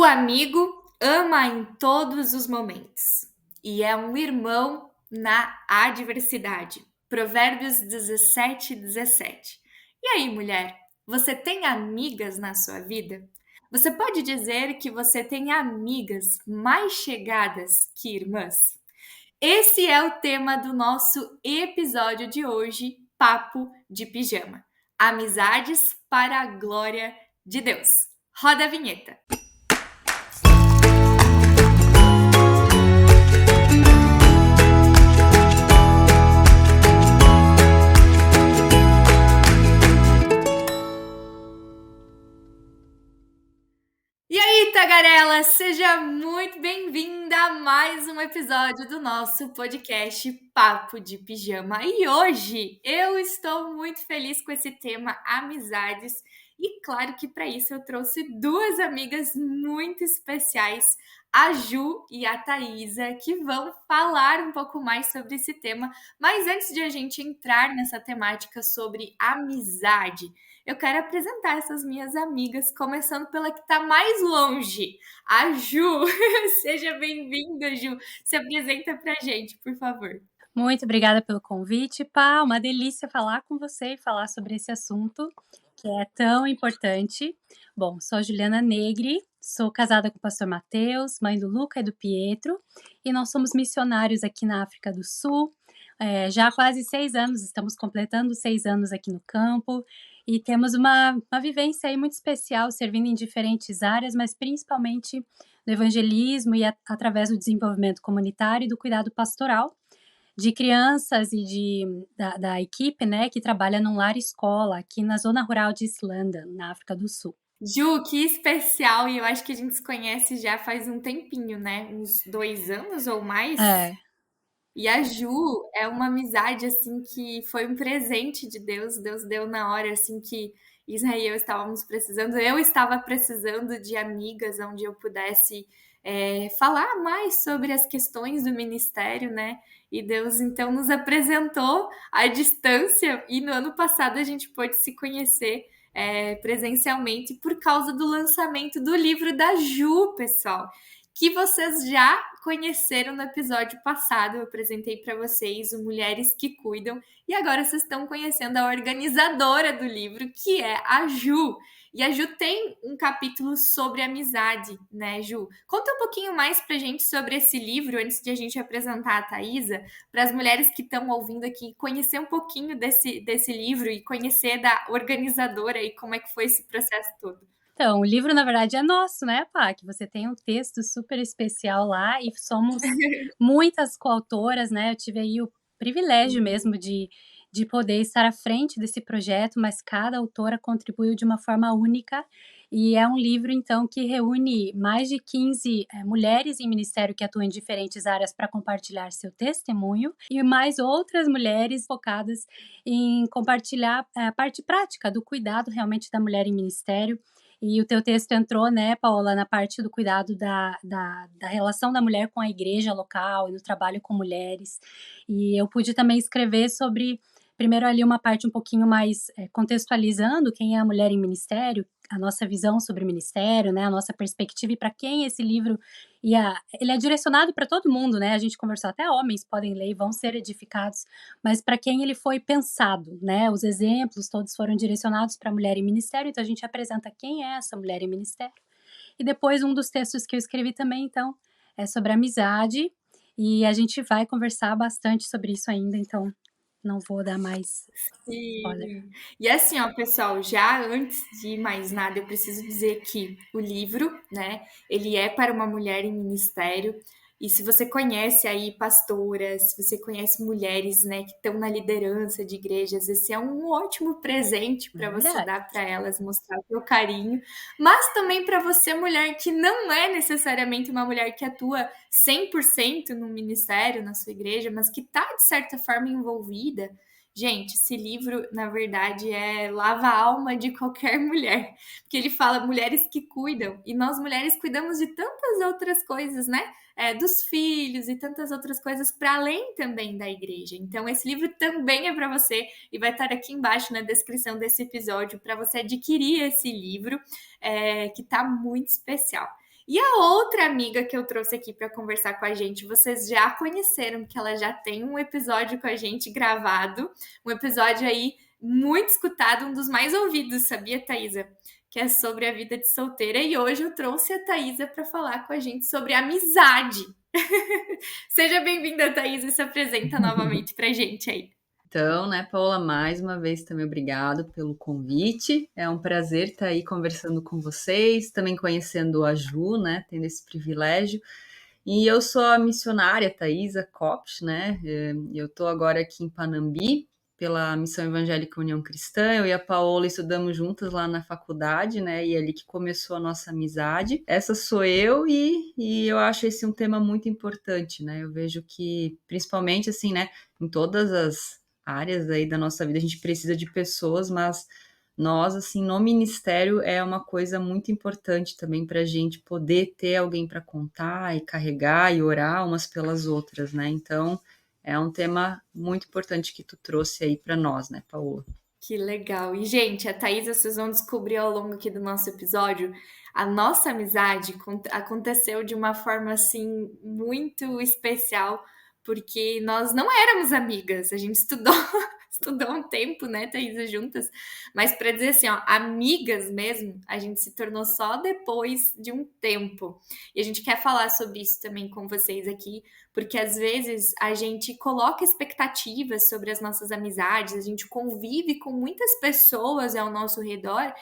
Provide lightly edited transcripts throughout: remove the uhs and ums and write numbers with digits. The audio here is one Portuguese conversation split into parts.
O amigo ama em todos os momentos e é um irmão na adversidade. Provérbios 17:17. E aí, mulher, você tem amigas na sua vida? Você pode dizer que você tem amigas mais chegadas que irmãs? Esse é o tema do nosso episódio de hoje, Papo de Pijama. Amizades para a glória de Deus. Roda a vinheta. E aí, tagarela, seja muito bem-vinda a mais um episódio do nosso podcast Papo de Pijama. E hoje eu estou muito feliz com esse tema amizades. E claro que para isso eu trouxe duas amigas muito especiais, a Ju e a Thaisa, que vão falar um pouco mais sobre esse tema. Mas antes de a gente entrar nessa temática sobre amizade, eu quero apresentar essas minhas amigas, começando pela que está mais longe, a Ju. Seja bem-vinda, Ju. Se apresenta pra gente, por favor. Muito obrigada pelo convite, Pá. Uma delícia falar com você e falar sobre esse assunto que é tão importante. Bom, sou a Juliana Negri, sou casada com o pastor Mateus, mãe do Luca e do Pietro, e nós somos missionários aqui na África do Sul. Já há quase 6 anos, estamos completando 6 anos aqui no campo, e temos uma vivência aí muito especial, servindo em diferentes áreas, mas principalmente no evangelismo e através do desenvolvimento comunitário e do cuidado pastoral de crianças e da equipe, né, que trabalha num lar escola aqui na zona rural de East London, na África do Sul. Ju, que especial! E eu acho que a gente se conhece já faz um tempinho, né? Uns 2 anos ou mais. É, E a Ju é uma amizade, assim, que foi um presente de Deus. Deus deu na hora, assim, que Israel e eu estávamos precisando. Eu estava precisando de amigas onde eu pudesse falar mais sobre as questões do ministério, né? E Deus, então, nos apresentou à distância. E no ano passado a gente pôde se conhecer presencialmente por causa do lançamento do livro da Ju, pessoal, que vocês já conheceram no episódio passado. Eu apresentei para vocês o Mulheres que Cuidam, e agora vocês estão conhecendo a organizadora do livro, que é a Ju. E a Ju tem um capítulo sobre amizade, né, Ju? Conta um pouquinho mais pra gente sobre esse livro, antes de a gente apresentar a Thaisa, para as mulheres que estão ouvindo aqui, conhecer um pouquinho desse livro e conhecer da organizadora e como é que foi esse processo todo. então, o livro na verdade é nosso, né, Pá, que você tem um texto super especial lá e somos muitas coautoras, né, eu tive aí o privilégio mesmo de poder estar à frente desse projeto, mas cada autora contribuiu de uma forma única, e é um livro então que reúne mais de 15 mulheres em ministério que atuam em diferentes áreas para compartilhar seu testemunho, e mais outras mulheres focadas em compartilhar a parte prática do cuidado realmente da mulher em ministério. E o teu texto entrou, né, Paola, na parte do cuidado da relação da mulher com a igreja local e no trabalho com mulheres. E eu pude também escrever sobre, primeiro ali uma parte um pouquinho mais contextualizando quem é a mulher em ministério, a nossa visão sobre o ministério, né, a nossa perspectiva e para quem esse livro ele é direcionado para todo mundo, né, a gente conversou, até homens podem ler e vão ser edificados, mas para quem ele foi pensado, né, os exemplos todos foram direcionados para a mulher em ministério, então a gente apresenta quem é essa mulher em ministério. E depois um dos textos que eu escrevi também, então, é sobre amizade, e a gente vai conversar bastante sobre isso ainda, então não vou dar mais spoiler. Sim. E assim, ó, pessoal, já antes de mais nada, eu preciso dizer que o livro, né, ele é para uma mulher em ministério. E se você conhece aí pastoras, se você conhece mulheres, né, que estão na liderança de igrejas, esse é um ótimo presente para você Verdade. dar para elas, mostrar o seu carinho. Mas também para você, mulher que não é necessariamente uma mulher que atua 100% no ministério, na sua igreja, mas que está, de certa forma, envolvida. Gente, esse livro, na verdade, lava a alma de qualquer mulher, porque ele fala mulheres que cuidam, e nós mulheres cuidamos de tantas outras coisas, né? Dos filhos e tantas outras coisas para além também da igreja. Então, esse livro também é para você e vai estar aqui embaixo na descrição desse episódio para você adquirir esse livro, que está muito especial. E a outra amiga que eu trouxe aqui para conversar com a gente, vocês já conheceram, que ela já tem um episódio com a gente gravado, um episódio aí muito escutado, um dos mais ouvidos, sabia, Thaisa? Que é sobre a vida de solteira. E hoje eu trouxe a Thaisa para falar com a gente sobre amizade. Seja bem-vinda, Thaisa, e se apresenta novamente pra gente aí. Então, né, Paula, mais uma vez também obrigado pelo convite. É um prazer estar aí conversando com vocês, também conhecendo a Ju, né, tendo esse privilégio. E eu sou a missionária Thaisa Kopsch, né? Eu estou agora aqui em Panambi, pela Missão Evangélica União Cristã. Eu e a Paola estudamos juntas lá na faculdade, né? E é ali que começou a nossa amizade. Essa sou eu e eu acho esse um tema muito importante, né? Eu vejo que, principalmente assim, né, em todas as áreas aí da nossa vida, a gente precisa de pessoas, mas nós, assim, no ministério é uma coisa muito importante também para a gente poder ter alguém para contar e carregar e orar umas pelas outras, né? Então, é um tema muito importante que tu trouxe aí para nós, né, Paola? Que legal. E, gente, a Thaisa, vocês vão descobrir ao longo aqui do nosso episódio, a nossa amizade aconteceu de uma forma, assim, muito especial, porque nós não éramos amigas, a gente estudou, estudou um tempo, né, Thaisa, juntas, mas para dizer assim, ó, amigas mesmo, a gente se tornou só depois de um tempo. E a gente quer falar sobre isso também com vocês aqui, porque às vezes a gente coloca expectativas sobre as nossas amizades, a gente convive com muitas pessoas ao nosso redor,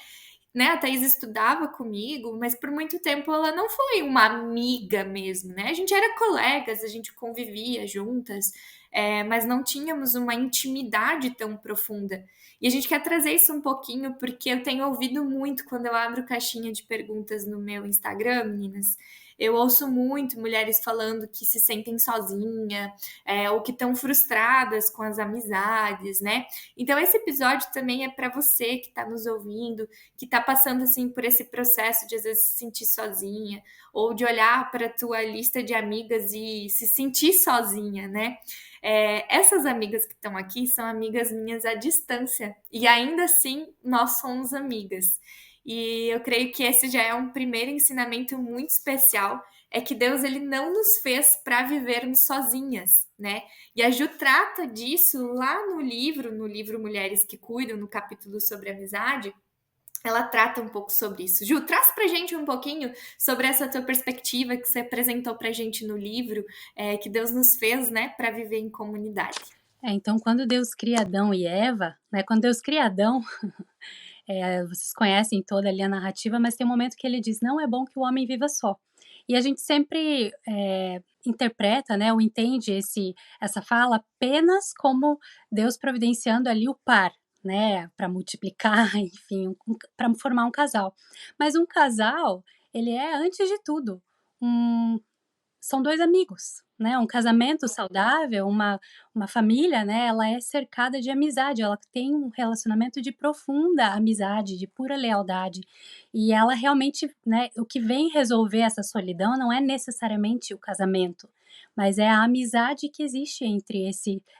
né? A Thaís estudava comigo, mas por muito tempo ela não foi uma amiga mesmo, né? A gente era colegas, a gente convivia juntas, mas não tínhamos uma intimidade tão profunda. E a gente quer trazer isso um pouquinho, porque eu tenho ouvido muito quando eu abro caixinha de perguntas no meu Instagram, meninas. Eu ouço muito mulheres falando que se sentem sozinha, ou que estão frustradas com as amizades, né? Então, esse episódio também é para você que está nos ouvindo, que está passando assim por esse processo de às vezes se sentir sozinha, ou de olhar para a tua lista de amigas e se sentir sozinha, né? Essas amigas que estão aqui são amigas minhas à distância, e ainda assim nós somos amigas. E eu creio que esse já é um primeiro ensinamento muito especial, é que Deus ele não nos fez para vivermos sozinhas, né? E a Ju trata disso lá no livro Mulheres que Cuidam, no capítulo sobre amizade, ela trata um pouco sobre isso. Ju, traz pra gente um pouquinho sobre essa tua perspectiva que você apresentou pra gente no livro, que Deus nos fez, né, para viver em comunidade. Então, quando Deus cria Adão e Eva, né, quando Deus cria Adão, vocês conhecem toda ali a narrativa, mas tem um momento que ele diz: não é bom que o homem viva só. E a gente sempre interpreta, né, ou entende essa fala apenas como Deus providenciando ali o par, né, para multiplicar, enfim, para formar um casal. Mas um casal, ele é, antes de tudo, um são 2 amigos, né, um casamento saudável, uma família, né, ela é cercada de amizade, ela tem um relacionamento de profunda amizade, de pura lealdade, e ela realmente, né, o que vem resolver essa solidão não é necessariamente o casamento, mas é a amizade que existe entre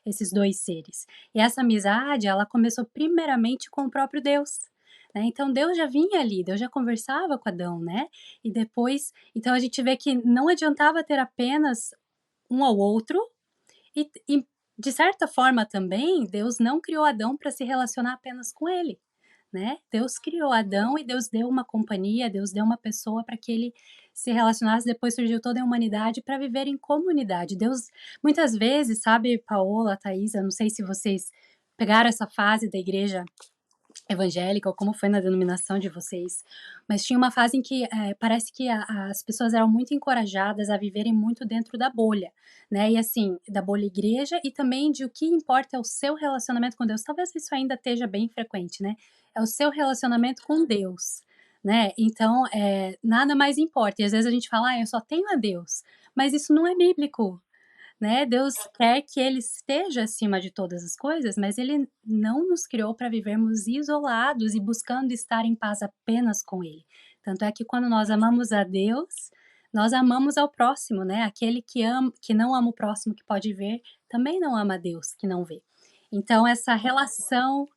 esses 2 seres. E essa amizade, ela começou primeiramente com o próprio Deus, né, então Deus já vinha ali, Deus já conversava com Adão, né, e depois então a gente vê que não adiantava ter apenas um ao outro, e de certa forma também, Deus não criou Adão para se relacionar apenas com ele, né? Deus criou Adão e Deus deu uma companhia, Deus deu uma pessoa para que ele se relacionasse. Depois surgiu toda a humanidade para viver em comunidade. Deus, muitas vezes, sabe, Paola, Thaisa, não sei se vocês pegaram essa fase da igreja evangélica ou como foi na denominação de vocês, mas tinha uma fase em que parece que as pessoas eram muito encorajadas a viverem muito dentro da bolha, né? E assim, da bolha igreja e também de o que importa é o seu relacionamento com Deus. Talvez isso ainda esteja bem frequente, né? É o seu relacionamento com Deus, né? Então, nada mais importa. E às vezes a gente fala, eu só tenho a Deus, mas isso não é bíblico, né? Deus quer que ele esteja acima de todas as coisas, mas ele não nos criou para vivermos isolados e buscando estar em paz apenas com ele. Tanto é que quando nós amamos a Deus, nós amamos ao próximo, né? Aquele que não ama o próximo que pode ver, também não ama a Deus que não vê. Então essa relação,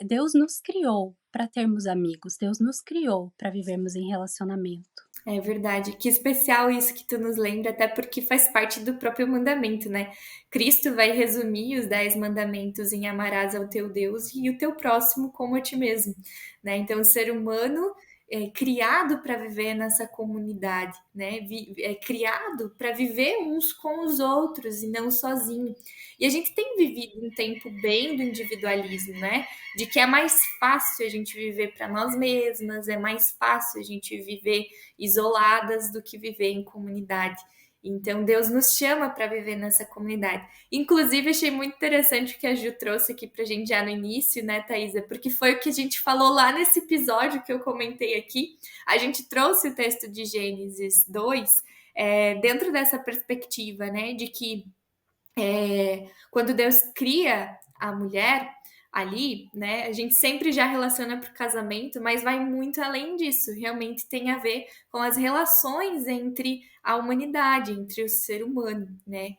Deus nos criou para termos amigos, Deus nos criou para vivermos em relacionamento. É verdade. Que especial isso que tu nos lembra, até porque faz parte do próprio mandamento, né? Cristo vai resumir os 10 mandamentos em amarás ao teu Deus e o teu próximo como a ti mesmo, né? Então, o ser humano é criado para viver nessa comunidade, né? É criado para viver uns com os outros e não sozinho. E a gente tem vivido um tempo bem do individualismo, né? De que é mais fácil a gente viver para nós mesmas, é mais fácil a gente viver isoladas do que viver em comunidade. Então, Deus nos chama para viver nessa comunidade. Inclusive, achei muito interessante o que a Ju trouxe aqui para a gente já no início, né, Thaisa? Porque foi o que a gente falou lá nesse episódio que eu comentei aqui. A gente trouxe o texto de Gênesis 2 dentro dessa perspectiva, né, de que quando Deus cria a mulher ali, né, a gente sempre já relaciona para o casamento, mas vai muito além disso. Realmente tem a ver com as relações entre a humanidade, entre o ser humano, né?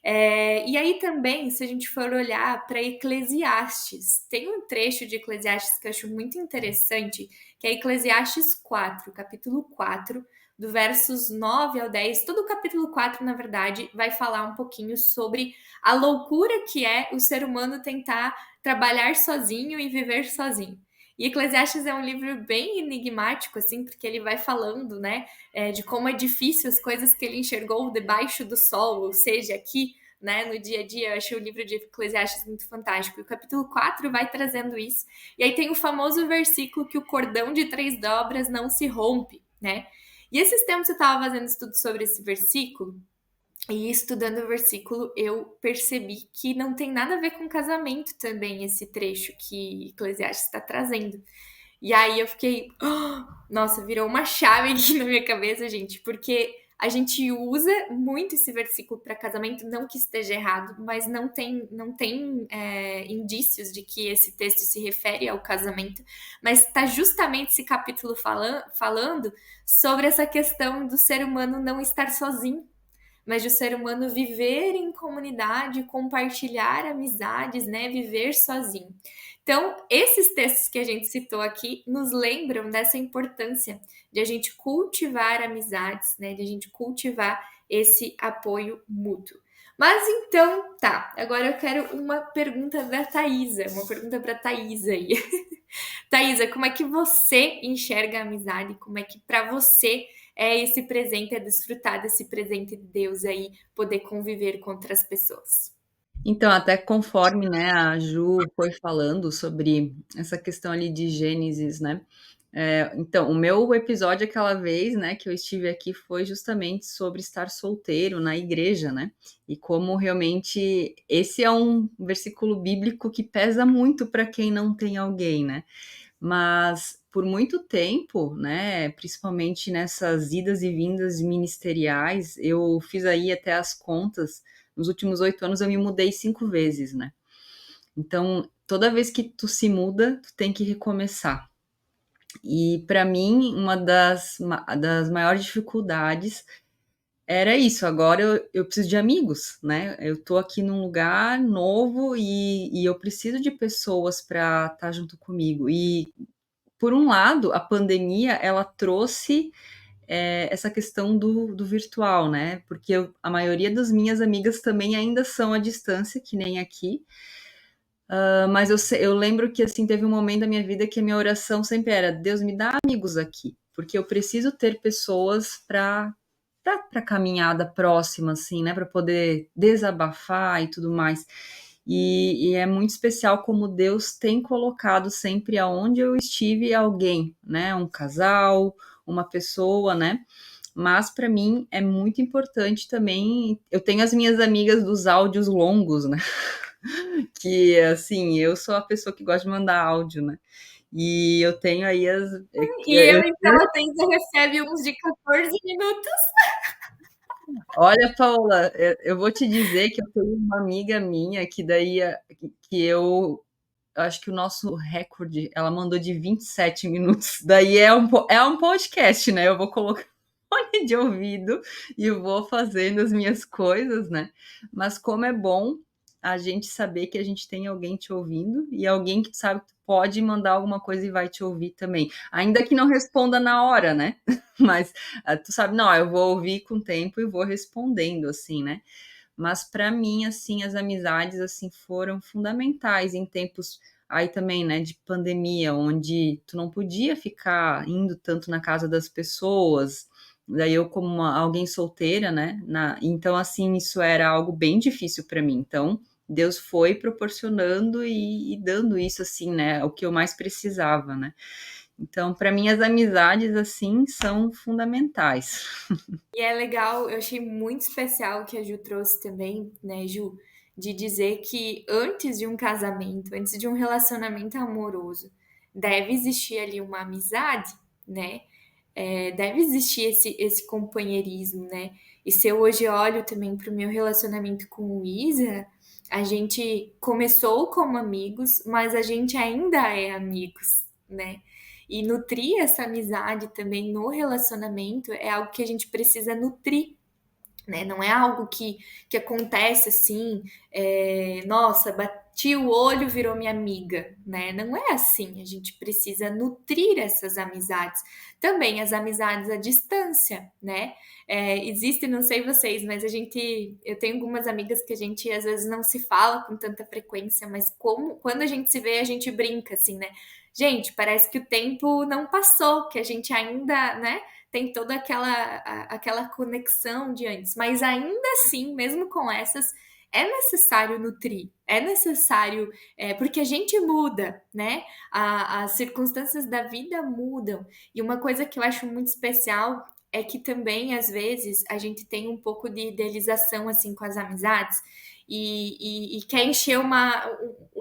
E aí também, se a gente for olhar para Eclesiastes, tem um trecho de Eclesiastes que eu acho muito interessante, que é Eclesiastes 4, capítulo 4, do versos 9 ao 10. Todo o capítulo 4, na verdade, vai falar um pouquinho sobre a loucura que é o ser humano tentar trabalhar sozinho e viver sozinho. E Eclesiastes é um livro bem enigmático, assim, porque ele vai falando, né, de como é difícil as coisas que ele enxergou debaixo do sol, ou seja, aqui, né, no dia a dia. Eu achei o livro de Eclesiastes muito fantástico. E o capítulo 4 vai trazendo isso. E aí tem o famoso versículo que o cordão de 3 dobras não se rompe, né? E esses tempos eu estava fazendo estudo sobre esse versículo, e estudando o versículo, eu percebi que não tem nada a ver com casamento também, esse trecho que Eclesiastes está trazendo. E aí eu fiquei, nossa, virou uma chave aqui na minha cabeça, gente, porque a gente usa muito esse versículo para casamento, não que esteja errado, mas não tem indícios de que esse texto se refere ao casamento, mas está justamente esse capítulo falando sobre essa questão do ser humano não estar sozinho, mas de o ser humano viver em comunidade, compartilhar amizades, né? Viver sozinho. Então, esses textos que a gente citou aqui nos lembram dessa importância de a gente cultivar amizades, né? De a gente cultivar esse apoio mútuo. Mas então, tá. Agora eu quero uma pergunta da Thaisa, uma pergunta para Thaisa aí. Thaisa, como é que você enxerga a amizade? Como é que para você é esse presente, é desfrutar desse presente de Deus aí, poder conviver com outras pessoas? Então, até conforme, né, a Ju foi falando sobre essa questão ali de Gênesis, né? Então, o meu episódio aquela vez, né, que eu estive aqui foi justamente sobre estar solteiro na igreja, né? E como realmente esse é um versículo bíblico que pesa muito para quem não tem alguém, né? Mas por muito tempo, né, principalmente nessas idas e vindas ministeriais, eu fiz aí até as contas. Nos últimos 8 anos eu me mudei 5 vezes, né? Então, toda vez que tu se muda, tu tem que recomeçar. E para mim, uma das maiores dificuldades era isso. Agora eu preciso de amigos, né? Eu tô aqui num lugar novo e eu preciso de pessoas para estar junto comigo. E por um lado, a pandemia ela trouxe essa questão do virtual, né? Porque a maioria das minhas amigas também ainda são à distância, que nem aqui. Mas eu lembro que assim teve um momento da minha vida que a minha oração sempre era: Deus, me dá amigos aqui, porque eu preciso ter pessoas para caminhada próxima, assim, né? Para poder desabafar e tudo mais. E é muito especial como Deus tem colocado sempre aonde eu estive alguém, né? Um casal, uma pessoa, né? Mas para mim é muito importante também. Eu tenho as minhas amigas dos áudios longos, né? Que assim, eu sou a pessoa que gosta de mandar áudio, né? E eu tenho aí as. E eu, então, a Thaisa recebe uns de 14 minutos. Olha, Paula, eu vou te dizer que eu tenho uma amiga minha que daí que eu acho que o nosso recorde ela mandou de 27 minutos. Daí é um podcast, né? Eu vou colocar fone de ouvido e vou fazendo as minhas coisas, né? Mas como é bom a gente saber que a gente tem alguém te ouvindo e alguém que tu sabe que tu pode mandar alguma coisa e vai te ouvir também. Ainda que não responda na hora, né? Mas tu sabe, não, eu vou ouvir com o tempo e vou respondendo, assim, né? Mas para mim, assim, as amizades, assim, foram fundamentais em tempos aí também, né, de pandemia, onde tu não podia ficar indo tanto na casa das pessoas. Daí eu, como alguém solteira, né, então, assim, isso era algo bem difícil para mim. Então, Deus foi proporcionando e dando isso, assim, né, o que eu mais precisava, né. Então, para mim, as amizades, assim, são fundamentais. E é legal, eu achei muito especial o que a Ju trouxe também, né, Ju, de dizer que antes de um casamento, antes de um relacionamento amoroso, deve existir ali uma amizade, né? Deve existir esse companheirismo, né? E se eu hoje olho também para o meu relacionamento com o Isa, a gente começou como amigos, mas a gente ainda é amigos, né? E nutrir essa amizade também no relacionamento é algo que a gente precisa nutrir, né? Não é algo que acontece assim, nossa, bati o olho, virou minha amiga, né? Não é assim. A gente precisa nutrir essas amizades. Também as amizades à distância, né? Existe, não sei vocês, mas eu tenho algumas amigas que a gente às vezes não se fala com tanta frequência, mas quando a gente se vê, a gente brinca assim, né? Gente, parece que o tempo não passou, que a gente ainda, né? Tem toda aquela conexão de antes, mas ainda assim, mesmo com essas, é necessário nutrir, é necessário, porque a gente muda, né? As circunstâncias da vida mudam. E uma coisa que eu acho muito especial é que também, às vezes, a gente tem um pouco de idealização assim com as amizades e quer encher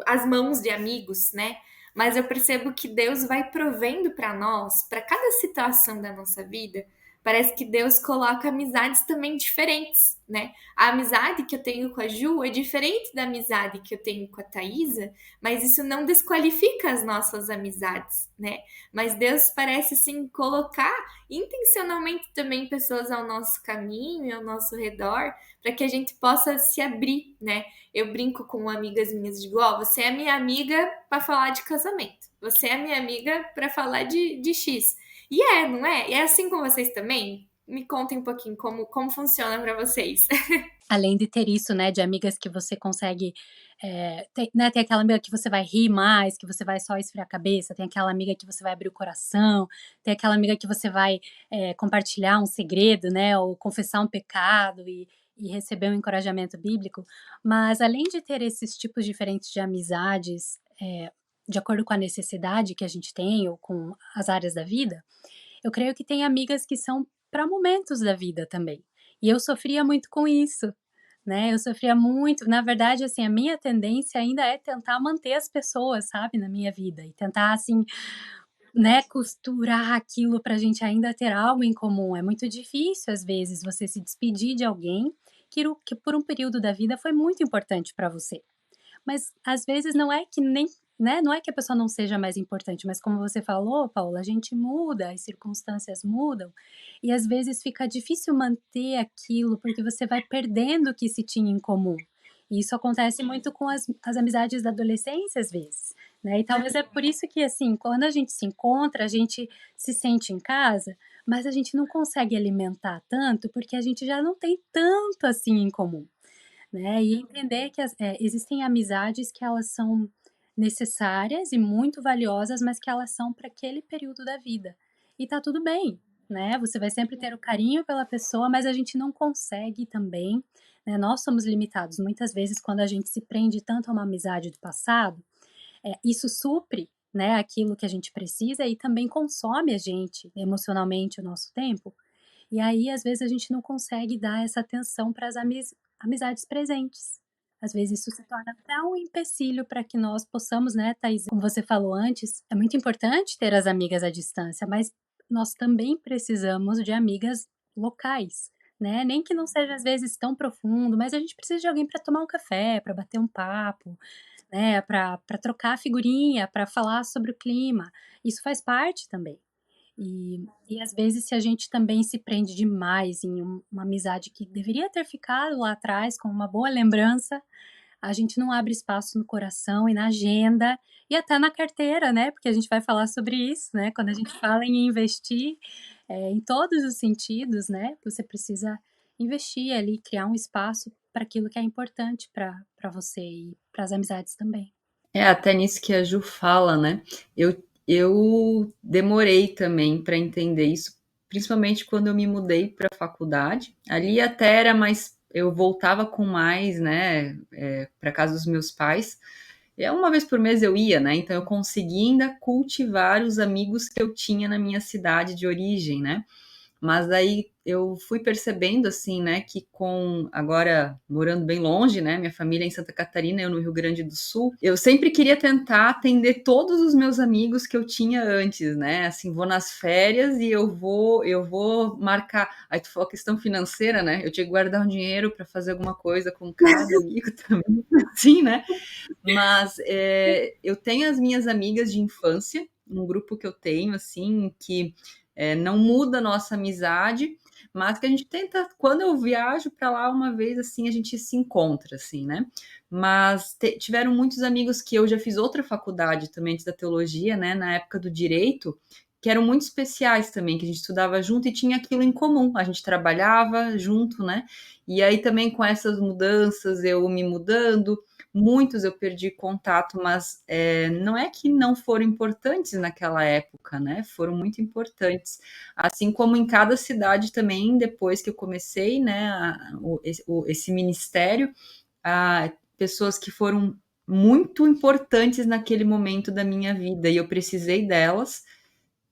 as mãos de amigos, né? Mas eu percebo que Deus vai provendo para nós, para cada situação da nossa vida. Parece que Deus coloca amizades também diferentes, né? A amizade que eu tenho com a Ju é diferente da amizade que eu tenho com a Thaisa, mas isso não desqualifica as nossas amizades, né? Mas Deus parece, assim, colocar intencionalmente também pessoas ao nosso caminho, ao nosso redor, para que a gente possa se abrir, né? Eu brinco com amigas minhas, digo, ó, você é minha amiga para falar de casamento, você é minha amiga para falar de X. E não é? E é assim com vocês também? Me contem um pouquinho como funciona para vocês. Além de ter isso, né, de amigas que você consegue, tem aquela amiga que você vai rir mais, que você vai só esfriar a cabeça, tem aquela amiga que você vai abrir o coração, tem aquela amiga que você vai, compartilhar um segredo, né, ou confessar um pecado e receber um encorajamento bíblico. Mas além de ter esses tipos diferentes de amizades, de acordo com a necessidade que a gente tem ou com as áreas da vida, eu creio que tem amigas que são para momentos da vida também. E eu sofria muito com isso, né, eu sofria muito na verdade, assim, a minha tendência ainda é tentar manter as pessoas, sabe, na minha vida e tentar, assim, né, costurar aquilo pra gente ainda ter algo em comum. É muito difícil, às vezes, você se despedir de alguém que por um período da vida foi muito importante pra você. Mas às vezes não é que nem né, não é que a pessoa não seja mais importante, mas como você falou, Paula, a gente muda, as circunstâncias mudam, e às vezes fica difícil manter aquilo, porque você vai perdendo o que se tinha em comum. E isso acontece muito com as amizades da adolescência, às vezes, né, e talvez é por isso que, assim, quando a gente se encontra, a gente se sente em casa, mas a gente não consegue alimentar tanto, porque a gente já não tem tanto, assim, em comum. Né, e entender que existem amizades que elas são necessárias e muito valiosas, mas que elas são para aquele período da vida. E tá tudo bem, né, você vai sempre ter o carinho pela pessoa, mas a gente não consegue também, né, nós somos limitados. Muitas vezes quando a gente se prende tanto a uma amizade do passado, isso supre, né, aquilo que a gente precisa e também consome a gente emocionalmente o nosso tempo, e aí, às vezes, a gente não consegue dar essa atenção para as amizades presentes. Às vezes, isso se torna até um empecilho para que nós possamos, né, Thaís, como você falou antes, é muito importante ter as amigas à distância, mas nós também precisamos de amigas locais, né? Nem que não seja, às vezes, tão profundo, mas a gente precisa de alguém para tomar um café, para bater um papo, né, para trocar figurinha, para falar sobre o clima. Isso faz parte também. E às vezes se a gente também se prende demais em uma amizade que deveria ter ficado lá atrás com uma boa lembrança, a gente não abre espaço no coração e na agenda e até na carteira, né, porque a gente vai falar sobre isso, né, quando a gente fala em investir, em todos os sentidos, né, você precisa investir ali, criar um espaço para aquilo que é importante para você e para as amizades também. É, até nisso que a Ju fala, né? Eu demorei também para entender isso, principalmente quando eu me mudei para a faculdade. Ali até era mais, eu voltava com mais, né, para casa dos meus pais. Uma vez por mês eu ia, né? Então eu consegui ainda cultivar os amigos que eu tinha na minha cidade de origem, né? Mas aí eu fui percebendo assim, né, que com agora morando bem longe, né, minha família é em Santa Catarina, eu no Rio Grande do Sul, eu sempre queria tentar atender todos os meus amigos que eu tinha antes, né? Assim, vou nas férias e eu vou marcar. Aí tu falou questão financeira, né? Eu tinha que guardar um dinheiro para fazer alguma coisa com cada amigo também, assim, né? Mas eu tenho as minhas amigas de infância, um grupo que eu tenho, assim, que não muda a nossa amizade, mas que a gente tenta, quando eu viajo para lá uma vez, assim, a gente se encontra, assim, né? Mas tiveram muitos amigos que eu já fiz outra faculdade também antes da teologia, né? Na época do direito, que eram muito especiais também, que a gente estudava junto e tinha aquilo em comum. A gente trabalhava junto, né? E aí também com essas mudanças, eu me mudando, muitos eu perdi contato, mas não é que não foram importantes naquela época, né? Foram muito importantes. Assim como em cada cidade também, depois que eu comecei, né, esse ministério, pessoas que foram muito importantes naquele momento da minha vida e eu precisei delas.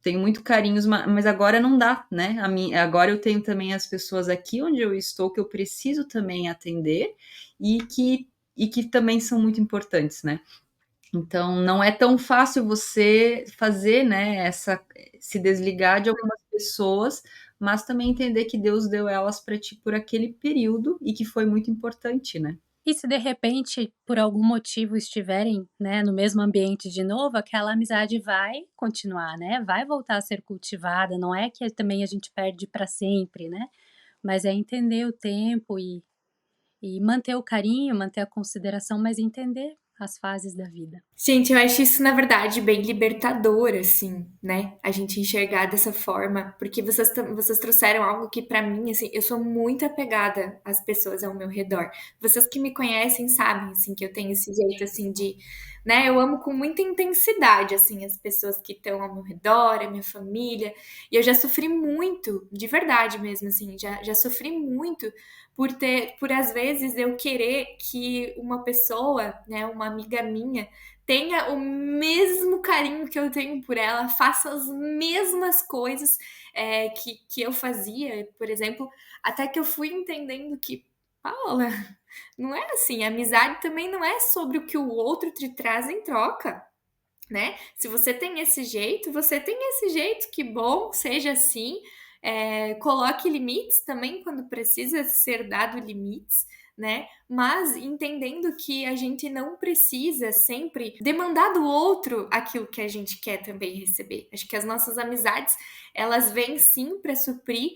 Tenho muito carinhos, mas agora não dá, né? Agora eu tenho também as pessoas aqui onde eu estou que eu preciso também atender e que também são muito importantes, né? Então não é tão fácil você fazer, né, se desligar de algumas pessoas, mas também entender que Deus deu elas para ti por aquele período e que foi muito importante, né? E se de repente, por algum motivo, estiverem, né, no mesmo ambiente de novo, aquela amizade vai continuar, né, vai voltar a ser cultivada, não é que também a gente perde para sempre, né, mas é entender o tempo e manter o carinho, manter a consideração, mas entender as fases da vida. Gente, eu acho isso, na verdade, bem libertador, assim, né? A gente enxergar dessa forma, porque vocês trouxeram algo que, pra mim, assim, eu sou muito apegada às pessoas ao meu redor. Vocês que me conhecem sabem, assim, que eu tenho esse jeito, assim, de, né? Eu amo com muita intensidade, assim, as pessoas que estão ao meu redor, a minha família. E eu já sofri muito, de verdade mesmo, assim, já sofri muito por às vezes eu querer que uma pessoa, né, uma amiga minha, tenha o mesmo carinho que eu tenho por ela, faça as mesmas coisas que eu fazia, por exemplo, até que eu fui entendendo que, Paula, não é assim, a amizade também não é sobre o que o outro te traz em troca. Né? Se você tem esse jeito, você tem esse jeito, que bom, seja assim. Coloque limites também quando precisa ser dado limites, né? Mas entendendo que a gente não precisa sempre demandar do outro aquilo que a gente quer também receber. Acho que as nossas amizades, elas vêm sim para suprir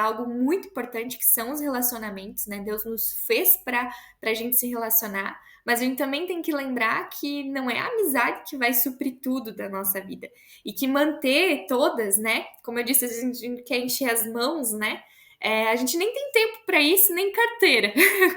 algo muito importante que são os relacionamentos, né? Deus nos fez para a gente se relacionar. Mas a gente também tem que lembrar que não é a amizade que vai suprir tudo da nossa vida. E que manter todas, né? Como eu disse, a gente quer encher as mãos, né? A gente nem tem tempo para isso, nem carteira,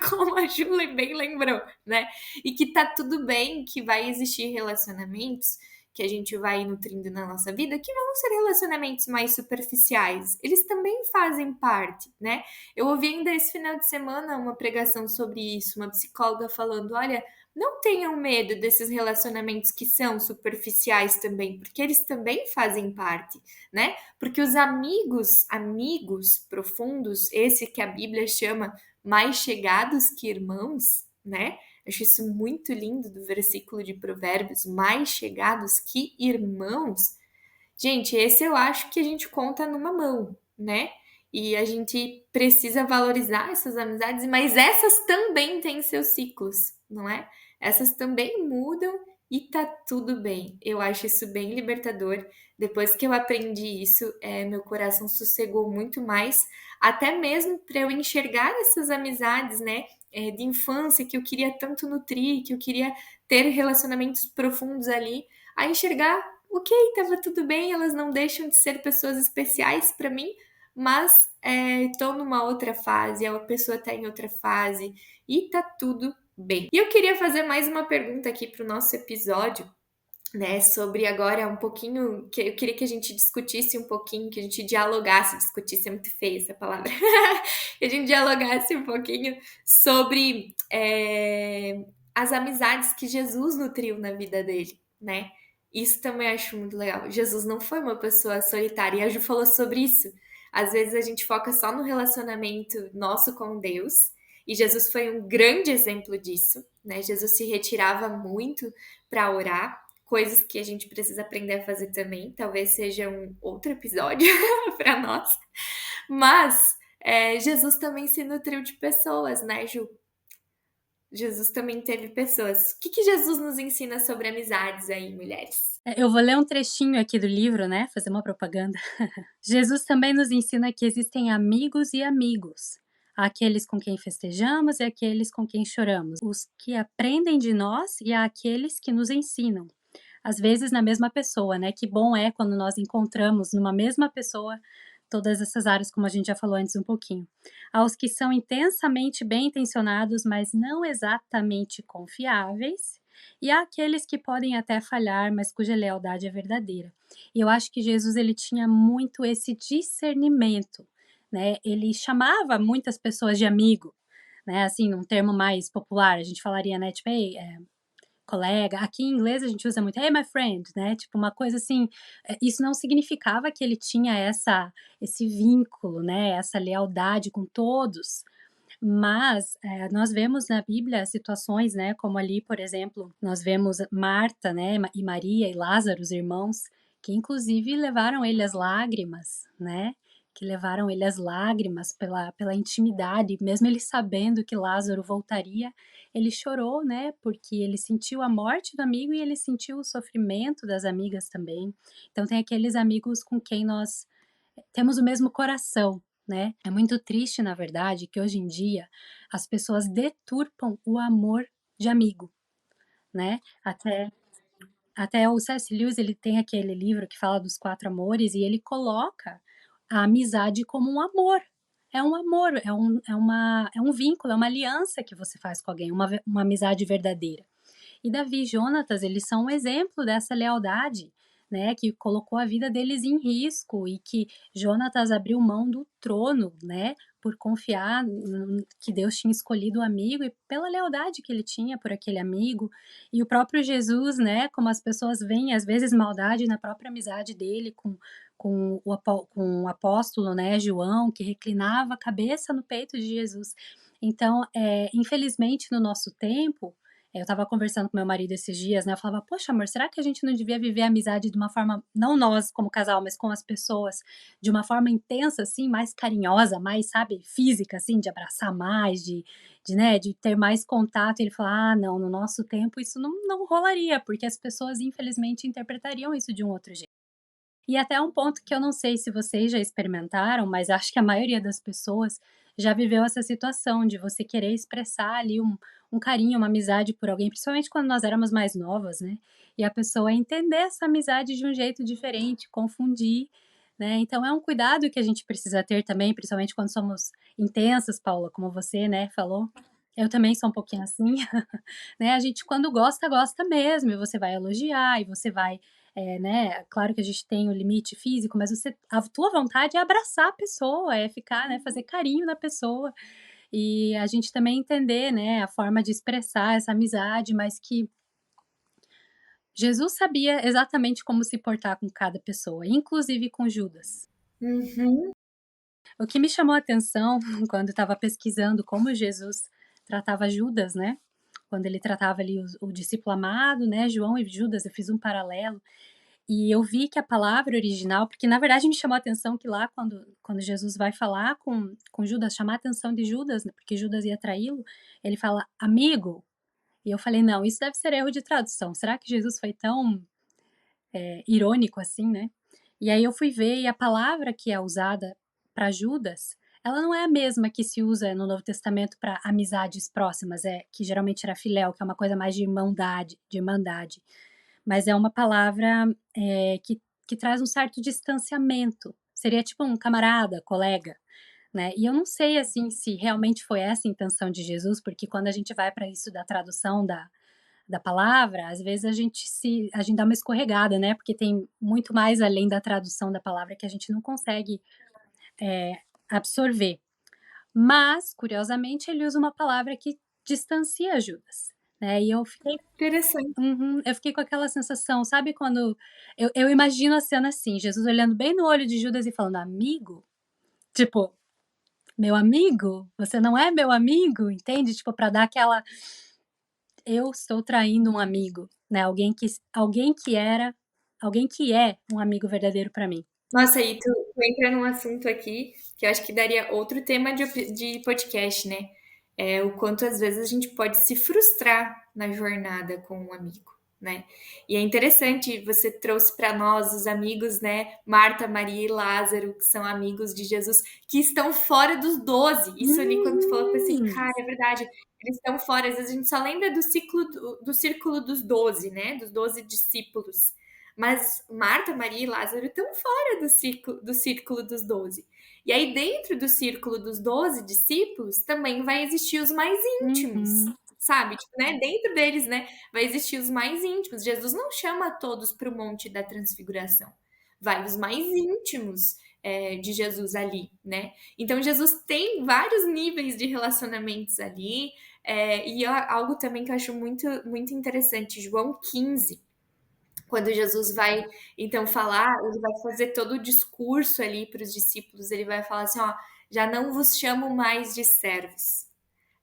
como a Júlia bem lembrou, né? E que tá tudo bem, que vai existir relacionamentos que a gente vai nutrindo na nossa vida, que vão ser relacionamentos mais superficiais. Eles também fazem parte, né? Eu ouvi ainda esse final de semana uma pregação sobre isso, uma psicóloga falando: olha, não tenham medo desses relacionamentos que são superficiais também, porque eles também fazem parte, né? Porque os amigos profundos, esse que a Bíblia chama mais chegados que irmãos, né? Acho isso muito lindo do versículo de Provérbios, mais chegados que irmãos. Gente, esse eu acho que a gente conta numa mão, né? E a gente precisa valorizar essas amizades, mas essas também têm seus ciclos, não é? Essas também mudam e tá tudo bem. Eu acho isso bem libertador, Depois que eu aprendi isso, meu coração sossegou muito mais, até mesmo para eu enxergar essas amizades, né, de infância que eu queria tanto nutrir, que eu queria ter relacionamentos profundos ali, a enxergar, ok, estava tudo bem, elas não deixam de ser pessoas especiais para mim, mas estou numa outra fase, a pessoa está em outra fase e tá tudo bem. E eu queria fazer mais uma pergunta aqui para o nosso episódio, né, sobre agora um pouquinho, que eu queria que a gente discutisse um pouquinho, que a gente dialogasse, discutisse é muito feia essa palavra, que a gente dialogasse um pouquinho sobre as amizades que Jesus nutriu na vida dele, né? Isso também acho muito legal. Jesus não foi uma pessoa solitária, e a Ju falou sobre isso. Às vezes a gente foca só no relacionamento nosso com Deus, e Jesus foi um grande exemplo disso, né? Jesus se retirava muito para orar, coisas que a gente precisa aprender a fazer também. Talvez seja um outro episódio para nós. Mas Jesus também se nutriu de pessoas, né, Ju? Jesus também teve pessoas. O que Jesus nos ensina sobre amizades aí, mulheres? Eu vou ler um trechinho aqui do livro, né? Fazer uma propaganda. Jesus também nos ensina que existem amigos e amigos. Há aqueles com quem festejamos e aqueles com quem choramos. Os que aprendem de nós e há aqueles que nos ensinam. Às vezes na mesma pessoa, né? Que bom é quando nós encontramos numa mesma pessoa todas essas áreas, como a gente já falou antes um pouquinho. Aos que são intensamente bem intencionados, mas não exatamente confiáveis, e há aqueles que podem até falhar, mas cuja lealdade é verdadeira. E eu acho que Jesus ele tinha muito esse discernimento, né? Ele chamava muitas pessoas de amigo, né? Assim, num termo mais popular, a gente falaria, né? Tipo, ei, colega. Aqui em inglês a gente usa muito, hey, my friend, né? Tipo, uma coisa assim. Isso não significava que ele tinha esse vínculo, né? Essa lealdade com todos. Mas nós vemos na Bíblia situações, né? Como ali, por exemplo, nós vemos Marta, né? E Maria e Lázaro, os irmãos, que inclusive levaram ele às lágrimas, né? Que levaram ele às lágrimas pela intimidade, mesmo ele sabendo que Lázaro voltaria, ele chorou, né? Porque ele sentiu a morte do amigo e ele sentiu o sofrimento das amigas também. Então tem aqueles amigos com quem nós temos o mesmo coração, né? É muito triste, na verdade, que hoje em dia as pessoas deturpam o amor de amigo, né? Até o C.S. Lewis, ele tem aquele livro que fala dos 4 amores e ele coloca a amizade como um amor. É um amor, é um vínculo, é uma aliança que você faz com alguém, uma amizade verdadeira. E Davi e Jonatas, eles são um exemplo dessa lealdade, né, que colocou a vida deles em risco e que Jonatas abriu mão do trono, né, por confiar que Deus tinha escolhido o amigo e pela lealdade que ele tinha por aquele amigo. E o próprio Jesus, né, como as pessoas veem às vezes maldade na própria amizade dele com o apóstolo, né, João, que reclinava a cabeça no peito de Jesus. Então, infelizmente, no nosso tempo, eu estava conversando com meu marido esses dias, né? Eu falava, poxa, amor, será que a gente não devia viver a amizade de uma forma, não nós como casal, mas com as pessoas, de uma forma intensa, assim, mais carinhosa, mais, sabe, física, assim, de abraçar mais, né, de ter mais contato. E ele falou, ah, não, no nosso tempo isso não rolaria, porque as pessoas, infelizmente, interpretariam isso de um outro jeito. E até um ponto que eu não sei se vocês já experimentaram, mas acho que a maioria das pessoas já viveu essa situação de você querer expressar ali um carinho, uma amizade por alguém, principalmente quando nós éramos mais novas, né? E a pessoa entender essa amizade de um jeito diferente, confundir, né? Então é um cuidado que a gente precisa ter também, principalmente quando somos intensas, Paula, como você, né, falou. Eu também sou um pouquinho assim, né? A gente, quando gosta, gosta mesmo, e você vai elogiar, e você vai né, claro que a gente tem o limite físico, mas a tua vontade é abraçar a pessoa, é ficar, né, fazer carinho na pessoa. E a gente também entender, né, a forma de expressar essa amizade, mas que Jesus sabia exatamente como se portar com cada pessoa, inclusive com Judas. Uhum. O que me chamou a atenção quando eu estava pesquisando como Jesus tratava Judas, né? Quando ele tratava ali o discípulo amado, né? João e Judas, eu fiz um paralelo. E eu vi que a palavra original, porque na verdade me chamou a atenção que lá quando Jesus vai falar com Judas, chamar a atenção de Judas, né, porque Judas ia traí-lo, ele fala amigo. E eu falei, não, isso deve ser erro de tradução. Será que Jesus foi tão irônico assim, né? E aí eu fui ver e a palavra que é usada para Judas, ela não é a mesma que se usa no Novo Testamento para amizades próximas, que geralmente era filéu, que é uma coisa mais de irmandade. Mas é uma palavra, que traz um certo distanciamento. Seria tipo um camarada, colega, né. E eu não sei, assim, se realmente foi essa a intenção de Jesus, porque quando a gente vai para isso da tradução da palavra, às vezes a gente dá uma escorregada, né, porque tem muito mais além da tradução da palavra que a gente não consegue, eh, absorver. Mas, curiosamente, ele usa uma palavra que distancia Judas, né, e eu fiquei Interessante. uhum, eu fiquei com aquela sensação, sabe quando eu imagino a cena assim, Jesus olhando bem no olho de Judas e falando: "Amigo?" Tipo: "Meu amigo? Você não é meu amigo?" Entende? Tipo, pra dar aquela eu estou traindo um amigo, né, alguém que é um amigo verdadeiro pra mim. Nossa, aí tu entra num assunto aqui que eu acho que daria outro tema de podcast, né? É o quanto às vezes a gente pode se frustrar na jornada com um amigo, né? E é interessante, você trouxe para nós os amigos, né? Marta, Maria e Lázaro, que são amigos de Jesus, que estão fora dos 12. Isso ali, quando tu falou, eu pensei, Uhum. cara, é verdade, eles estão fora. Às vezes a gente só lembra do ciclo do círculo dos 12, né? Dos 12 discípulos. Mas Marta, Maria e Lázaro estão fora do círculo dos 12. E aí, dentro do círculo dos 12 discípulos, também vai existir os mais íntimos, Uhum. sabe? Tipo, né? Dentro deles, né? Vai existir os mais íntimos. Jesus não chama todos para o Monte da Transfiguração. Vai os mais íntimos de Jesus ali, né? Então, Jesus tem vários níveis de relacionamentos ali. E algo também que eu acho muito, muito interessante, João 15, quando Jesus vai então falar, ele vai fazer todo o discurso ali para os discípulos, ele vai falar assim, ó, já não vos chamo mais de servos,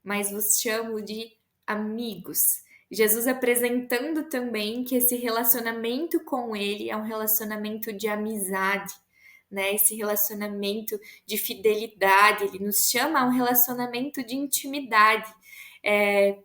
mas vos chamo de amigos. Jesus apresentando também que esse relacionamento com ele é um relacionamento de amizade, né? Esse relacionamento de fidelidade, ele nos chama a um relacionamento de intimidade.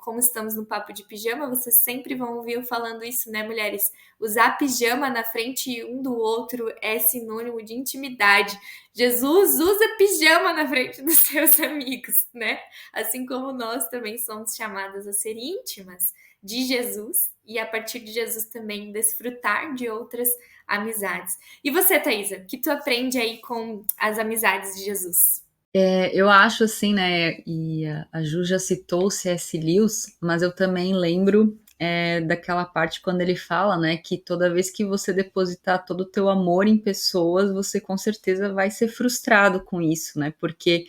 Como estamos no papo de pijama, vocês sempre vão ouvir eu falando isso, né, mulheres? Usar pijama na frente um do outro é sinônimo de intimidade. Jesus usa pijama na frente dos seus amigos, né? Assim como nós também somos chamadas a ser íntimas de Jesus e a partir de Jesus também desfrutar de outras amizades. E você, Thaisa, o que tu aprende aí com as amizades de Jesus? Eu acho assim, né, e a Ju já citou o C.S. Lewis, mas eu também lembro daquela parte quando ele fala, né, que toda vez que você depositar todo o teu amor em pessoas, você com certeza vai ser frustrado com isso, né, porque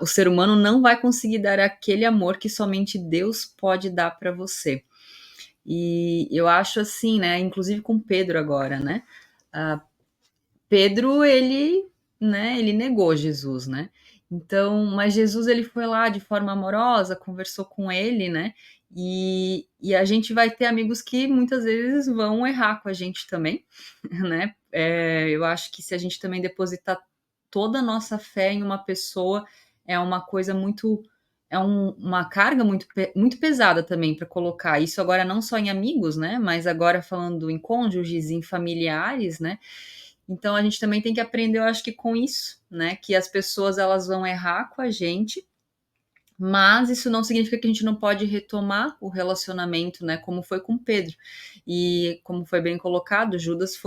o ser humano não vai conseguir dar aquele amor que somente Deus pode dar para você. E eu acho assim, né, inclusive com Pedro agora, né, Pedro, ele negou Jesus, né? Então, mas Jesus ele foi lá de forma amorosa, conversou com ele, né? E a gente vai ter amigos que muitas vezes vão errar com a gente também, né? Eu acho que se a gente também depositar toda a nossa fé em uma pessoa, é uma coisa muito, uma carga muito pesada também para colocar. Isso agora não só em amigos, né? Mas agora falando em cônjuges, em familiares, né? Então a gente também tem que aprender, eu acho que com isso, né? Que as pessoas elas vão errar com a gente, mas isso não significa que a gente não pode retomar o relacionamento, né? Como foi com Pedro. E como foi bem colocado, Judas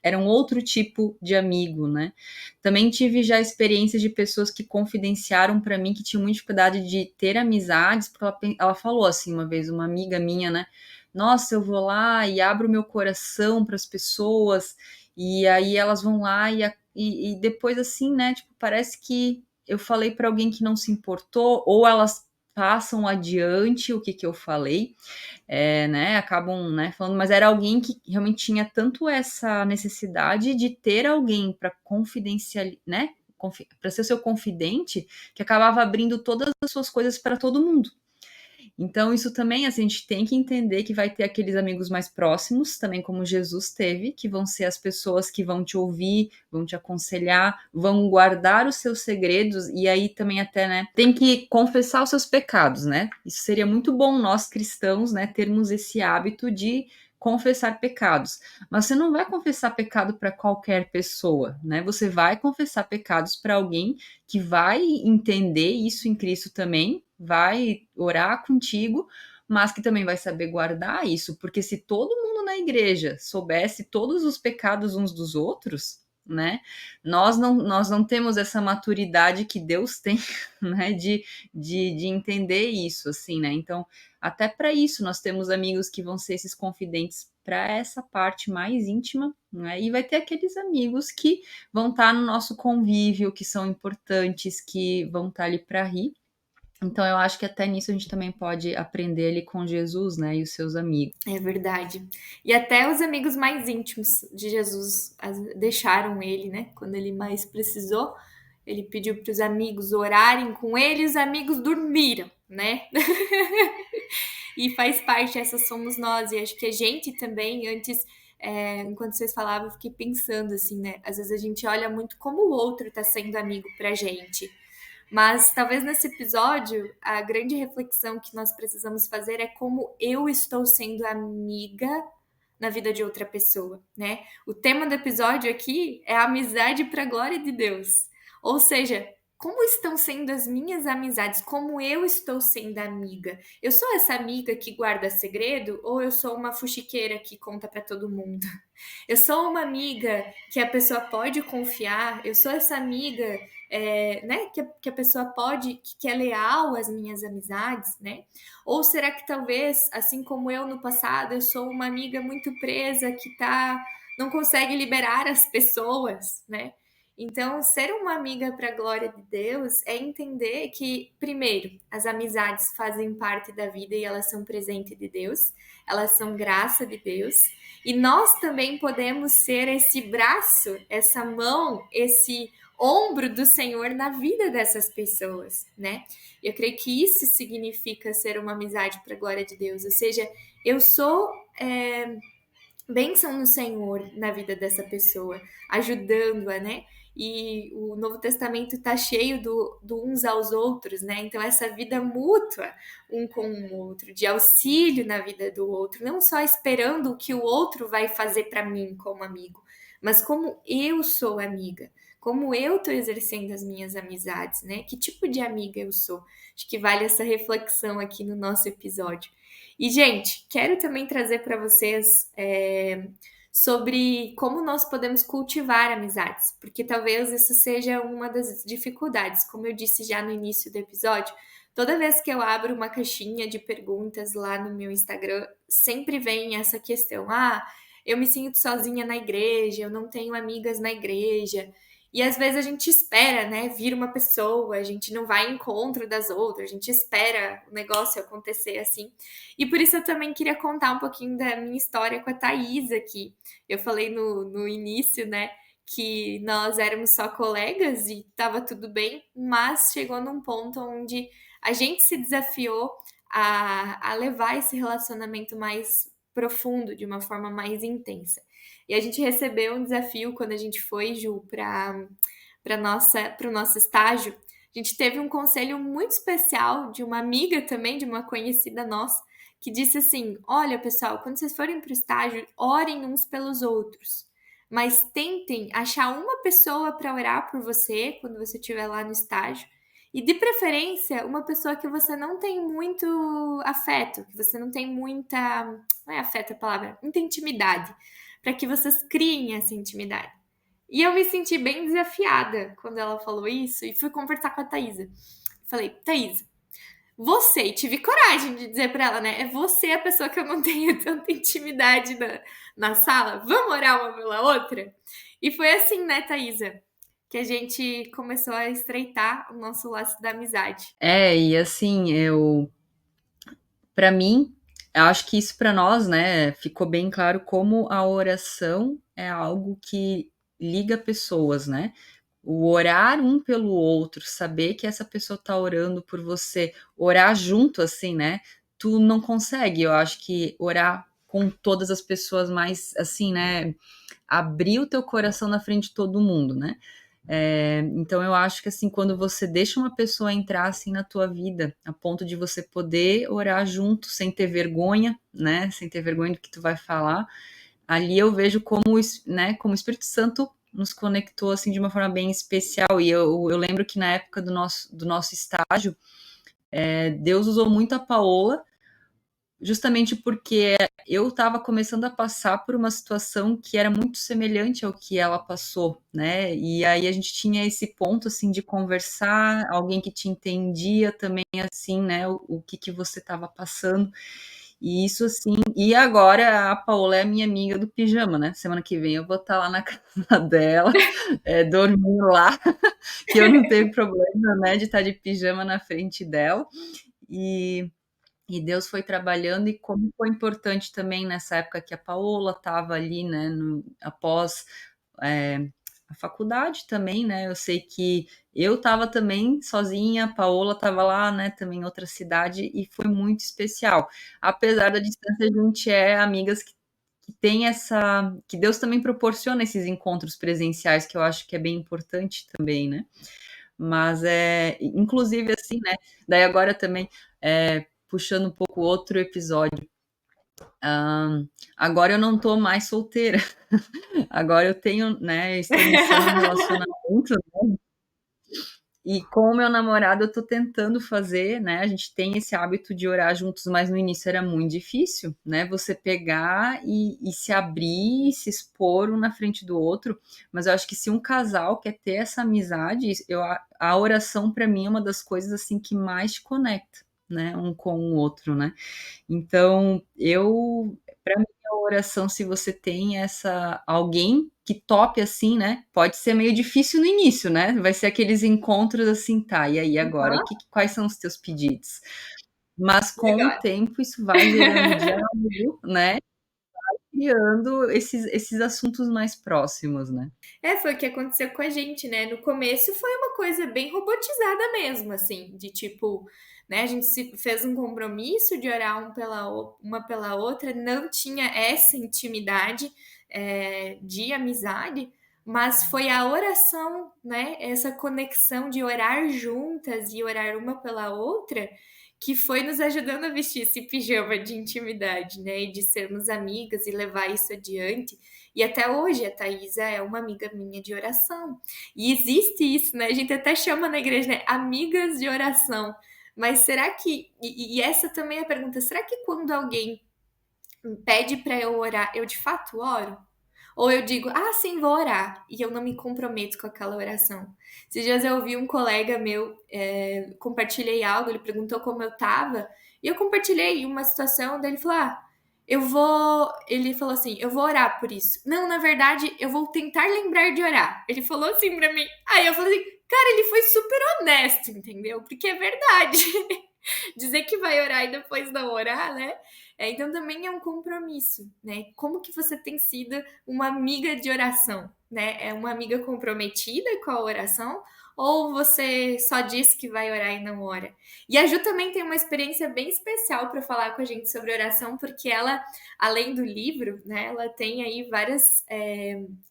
era um outro tipo de amigo, né? Também tive já experiências de pessoas que confidenciaram para mim que tinham muita dificuldade de ter amizades, porque ela falou assim uma vez, uma amiga minha, né? Nossa, eu vou lá e abro meu coração para as pessoas, e aí elas vão lá e depois assim, né? Tipo, parece que eu falei para alguém que não se importou, ou elas passam adiante o que eu falei, né, acabam, né, falando, mas era alguém que realmente tinha tanto essa necessidade de ter alguém para confidencial, né, para ser seu confidente, que acabava abrindo todas as suas coisas para todo mundo. Então, isso também, assim, a gente tem que entender que vai ter aqueles amigos mais próximos, também como Jesus teve, que vão ser as pessoas que vão te ouvir, vão te aconselhar, vão guardar os seus segredos, e aí também até, né, tem que confessar os seus pecados, né? Isso seria muito bom nós cristãos, né, termos esse hábito de confessar pecados. Mas você não vai confessar pecado para qualquer pessoa, né? Você vai confessar pecados para alguém que vai entender isso em Cristo também, vai orar contigo, mas que também vai saber guardar isso, porque se todo mundo na igreja soubesse todos os pecados uns dos outros, né? Nós não temos essa maturidade que Deus tem, né? De entender isso, assim, né? Então, até para isso, nós temos amigos que vão ser esses confidentes para essa parte mais íntima, né? E vai ter aqueles amigos que vão estar no nosso convívio, que são importantes, que vão estar ali para rir. Então, eu acho que até nisso a gente também pode aprender ali com Jesus, né? E os seus amigos. É verdade. E até os amigos mais íntimos de Jesus deixaram ele, né? Quando ele mais precisou, ele pediu para os amigos orarem com ele, e os amigos dormiram, né? E faz parte, essas somos nós. E acho que a gente também, antes, enquanto vocês falavam, eu fiquei pensando assim, né? Às vezes a gente olha muito como o outro tá sendo amigo pra gente. Mas talvez nesse episódio, a grande reflexão que nós precisamos fazer é como eu estou sendo amiga na vida de outra pessoa, né? O tema do episódio aqui é amizade para a glória de Deus. Ou seja, como estão sendo as minhas amizades? Como eu estou sendo amiga? Eu sou essa amiga que guarda segredo ou eu sou uma fuxiqueira que conta para todo mundo? Eu sou uma amiga que a pessoa pode confiar? Eu sou essa amiga né, que a pessoa pode, que é leal às minhas amizades, né? Ou será que talvez, assim como eu no passado, eu sou uma amiga muito presa que não consegue liberar as pessoas, né? Então, ser uma amiga para a glória de Deus é entender que, primeiro, as amizades fazem parte da vida e elas são presente de Deus, elas são graça de Deus, e nós também podemos ser esse braço, essa mão, esse ombro do Senhor na vida dessas pessoas, né? Eu creio que isso significa ser uma amizade para a glória de Deus, ou seja, eu sou bênção no Senhor na vida dessa pessoa, ajudando-a, né? E o Novo Testamento está cheio do uns aos outros, né? Então, essa vida mútua, um com o outro, de auxílio na vida do outro, não só esperando o que o outro vai fazer para mim como amigo, mas como eu sou amiga, como eu estou exercendo as minhas amizades, né? Que tipo de amiga eu sou? Acho que vale essa reflexão aqui no nosso episódio. E, gente, quero também trazer para vocês sobre como nós podemos cultivar amizades, porque talvez isso seja uma das dificuldades. Como eu disse já no início do episódio, toda vez que eu abro uma caixinha de perguntas lá no meu Instagram, sempre vem essa questão: ah, eu me sinto sozinha na igreja, eu não tenho amigas na igreja. E às vezes a gente espera, né, vir uma pessoa, a gente não vai em encontro das outras, a gente espera o negócio acontecer assim. E por isso eu também queria contar um pouquinho da minha história com a Thaís aqui. Eu falei no início, né, que nós éramos só colegas e estava tudo bem, mas chegou num ponto onde a gente se desafiou a levar esse relacionamento mais profundo, de uma forma mais intensa. E a gente recebeu um desafio quando a gente foi, Ju, para o nosso estágio. A gente teve um conselho muito especial de uma amiga também, de uma conhecida nossa, que disse assim: olha, pessoal, quando vocês forem para o estágio, orem uns pelos outros. Mas tentem achar uma pessoa para orar por você quando você estiver lá no estágio. E de preferência, uma pessoa que você não tem muito afeto, que você não tem muita. Não é afeto a palavra, muita intimidade, para que vocês criem essa intimidade. E eu me senti bem desafiada quando ela falou isso e fui conversar com a Thaisa. Falei: Thaisa, você, e tive coragem de dizer para ela, né? É você a pessoa que eu não tenho tanta intimidade na sala. Vamos orar uma pela outra? E foi assim, né, Thaisa, que a gente começou a estreitar o nosso laço da amizade. E assim, para mim, eu acho que isso para nós, né, ficou bem claro como a oração é algo que liga pessoas, né? O orar um pelo outro, saber que essa pessoa tá orando por você, orar junto, assim, né? Tu não consegue, eu acho que orar com todas as pessoas mais, assim, né? Abrir o teu coração na frente de todo mundo, né? Então eu acho que assim, quando você deixa uma pessoa entrar assim na tua vida, a ponto de você poder orar junto, sem ter vergonha, né? Sem ter vergonha do que tu vai falar, ali eu vejo como, né, como o Espírito Santo nos conectou assim de uma forma bem especial. E eu lembro que na época do nosso estágio, Deus usou muito a Paola, justamente porque eu estava começando a passar por uma situação que era muito semelhante ao que ela passou, né? E aí a gente tinha esse ponto assim de conversar, alguém que te entendia também assim, né? O que que você estava passando. E isso assim, e agora a Paola é minha amiga do pijama, né? Semana que vem eu vou estar lá na casa dela, dormir lá, que eu não tenho problema, né, de estar de pijama na frente dela. E Deus foi trabalhando, e como foi importante também nessa época que a Paola estava ali, né, após é, a faculdade também, né, eu sei que eu estava também sozinha, a Paola estava lá, né, também em outra cidade, e foi muito especial. Apesar da distância, a gente é amigas que tem que Deus também proporciona esses encontros presenciais, que eu acho que é bem importante também, né, mas inclusive assim, né, daí agora também, puxando um pouco outro episódio. Agora eu não tô mais solteira. Agora eu tenho, né, estou iniciando um relacionamento, e com o meu namorado eu tô tentando fazer, né? A gente tem esse hábito de orar juntos, mas no início era muito difícil, né? Você pegar e se abrir, e se expor um na frente do outro. Mas eu acho que se um casal quer ter essa amizade, a oração para mim é uma das coisas assim que mais te conecta, né? Um com o outro, né? Então, para mim, a oração, se você tem alguém que tope assim, né? Pode ser meio difícil no início, né? Vai ser aqueles encontros assim, tá, e aí agora, Aham. quais são os teus pedidos? Mas E com o agora? tempo isso vai gerando diálogo, né? Criando esses assuntos mais próximos, né? Foi o que aconteceu com a gente, né? No começo foi uma coisa bem robotizada mesmo, assim, de tipo, né? A gente se fez um compromisso de orar uma pela outra, não tinha essa intimidade, de amizade, mas foi a oração, né? Essa conexão de orar juntas e orar uma pela outra que foi nos ajudando a vestir esse pijama de intimidade, né? E de sermos amigas e levar isso adiante. E até hoje a Thaisa é uma amiga minha de oração. E existe isso, né? A gente até chama na igreja, né? Amigas de oração. Mas será que. E essa também é a pergunta: será que quando alguém pede para eu orar, eu de fato oro? Ou eu digo, ah, sim, vou orar, e eu não me comprometo com aquela oração. Esses dias eu ouvi um colega meu, compartilhei algo, ele perguntou como eu tava, e eu compartilhei uma situação, daí ele falou, ele falou assim, eu vou orar por isso. Não, na verdade, eu vou tentar lembrar de orar. Ele falou assim pra mim. Aí eu falei assim, cara, ele foi super honesto, entendeu? Porque é verdade. Dizer que vai orar e depois não orar, né? Então também é um compromisso, né? Como que você tem sido uma amiga de oração, né? É uma amiga comprometida com a oração ou você só diz que vai orar e não ora? E a Ju também tem uma experiência bem especial para falar com a gente sobre oração, porque ela, além do livro, né, ela tem aí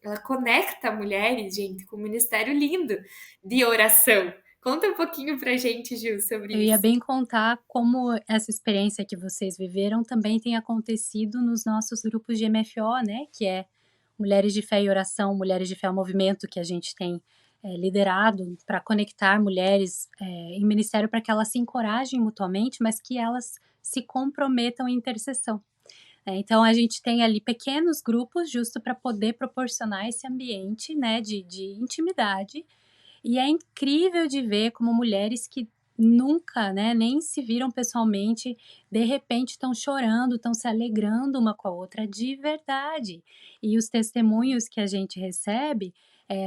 ela conecta mulheres, gente, com um ministério lindo de oração. Conta um pouquinho pra gente, Ju, Eu sobre ia isso. bem contar como essa experiência que vocês viveram também tem acontecido nos nossos grupos de MFO, né, que é Mulheres de Fé e Oração, Mulheres de Fé ao Movimento, que a gente tem liderado para conectar mulheres em ministério para que elas se encorajem mutuamente, mas que elas se comprometam em intercessão. Então a gente tem ali pequenos grupos justo para poder proporcionar esse ambiente, né, de intimidade, e é incrível de ver como mulheres que nunca, né, nem se viram pessoalmente, de repente estão chorando, estão se alegrando uma com a outra de verdade. E os testemunhos que a gente recebe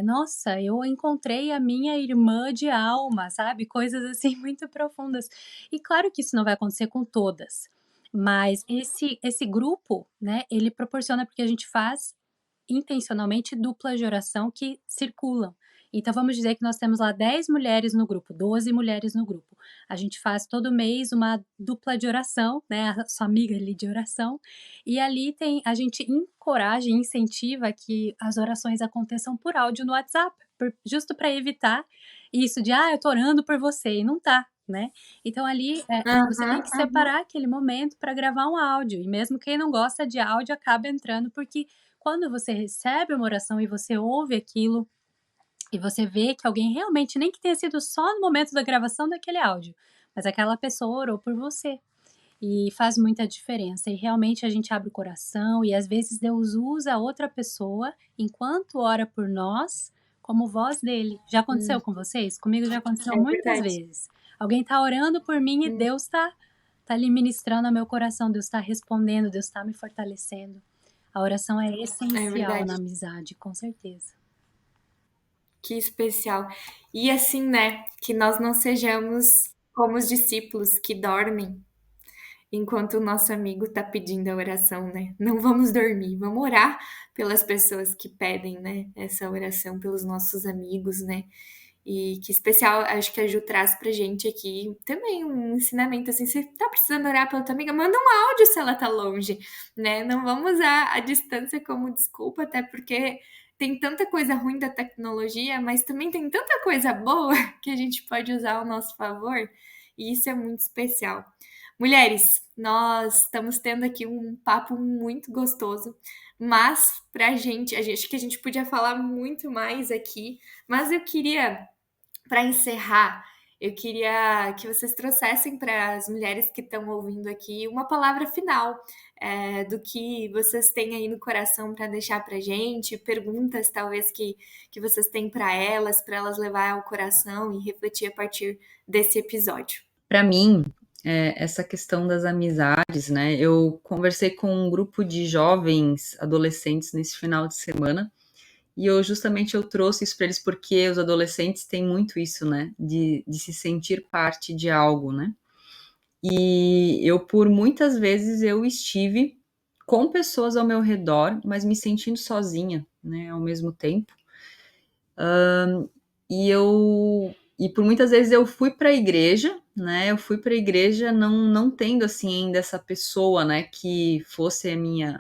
nossa, eu encontrei a minha irmã de alma, sabe? Coisas assim muito profundas. E claro que isso não vai acontecer com todas, mas esse grupo, né, ele proporciona porque a gente faz intencionalmente duplas de oração que circulam. Então vamos dizer que nós temos lá 10 mulheres no grupo, 12 mulheres no grupo. A gente faz todo mês uma dupla de oração, né, a sua amiga ali de oração, e ali a gente encoraja e incentiva que as orações aconteçam por áudio no WhatsApp. justo para evitar isso de, eu tô orando por você, e não tá, né? Então ali você tem Aham, que aham. separar aquele momento para gravar um áudio. E mesmo quem não gosta de áudio acaba entrando, porque quando você recebe uma oração e você ouve aquilo, e você vê que alguém realmente, nem que tenha sido só no momento da gravação daquele áudio, mas aquela pessoa orou por você. E faz muita diferença. E realmente a gente abre o coração e às vezes Deus usa a outra pessoa, enquanto ora por nós, como voz dele. Já aconteceu Hum, com vocês? Comigo já aconteceu é muitas verdade. vezes. Alguém tá orando por mim e Hum, Deus tá ali ministrando ao meu coração, Deus tá respondendo, Deus tá me fortalecendo. A oração é é essencial na verdade. amizade, com certeza. Que especial. E assim, né, que nós não sejamos como os discípulos que dormem enquanto o nosso amigo está pedindo a oração, né? Não vamos dormir, vamos orar pelas pessoas que pedem, né, essa oração, pelos nossos amigos, né? E que especial, acho que a Ju traz pra gente aqui também um ensinamento assim, você tá precisando orar pela tua amiga, manda um áudio se ela tá longe, né? Não vamos usar a distância como desculpa, até porque tem tanta coisa ruim da tecnologia, mas também tem tanta coisa boa que a gente pode usar ao nosso favor, e isso é muito especial. Mulheres, nós estamos tendo aqui um papo muito gostoso, mas pra gente, acho que a gente podia falar muito mais aqui, mas eu queria, para encerrar, eu queria que vocês trouxessem para as mulheres que estão ouvindo aqui uma palavra final, do que vocês têm aí no coração para deixar para gente, perguntas talvez que vocês têm para elas levar ao coração e refletir a partir desse episódio. Para mim, essa questão das amizades, né? Eu conversei com um grupo de jovens adolescentes nesse final de semana e eu trouxe isso para eles porque os adolescentes têm muito isso, né? De se sentir parte de algo, né? E eu, por muitas vezes, eu estive com pessoas ao meu redor, mas me sentindo sozinha, né? Ao mesmo tempo. E por muitas vezes eu fui para a igreja, né? Eu fui para a igreja não tendo assim ainda essa pessoa, né, que fosse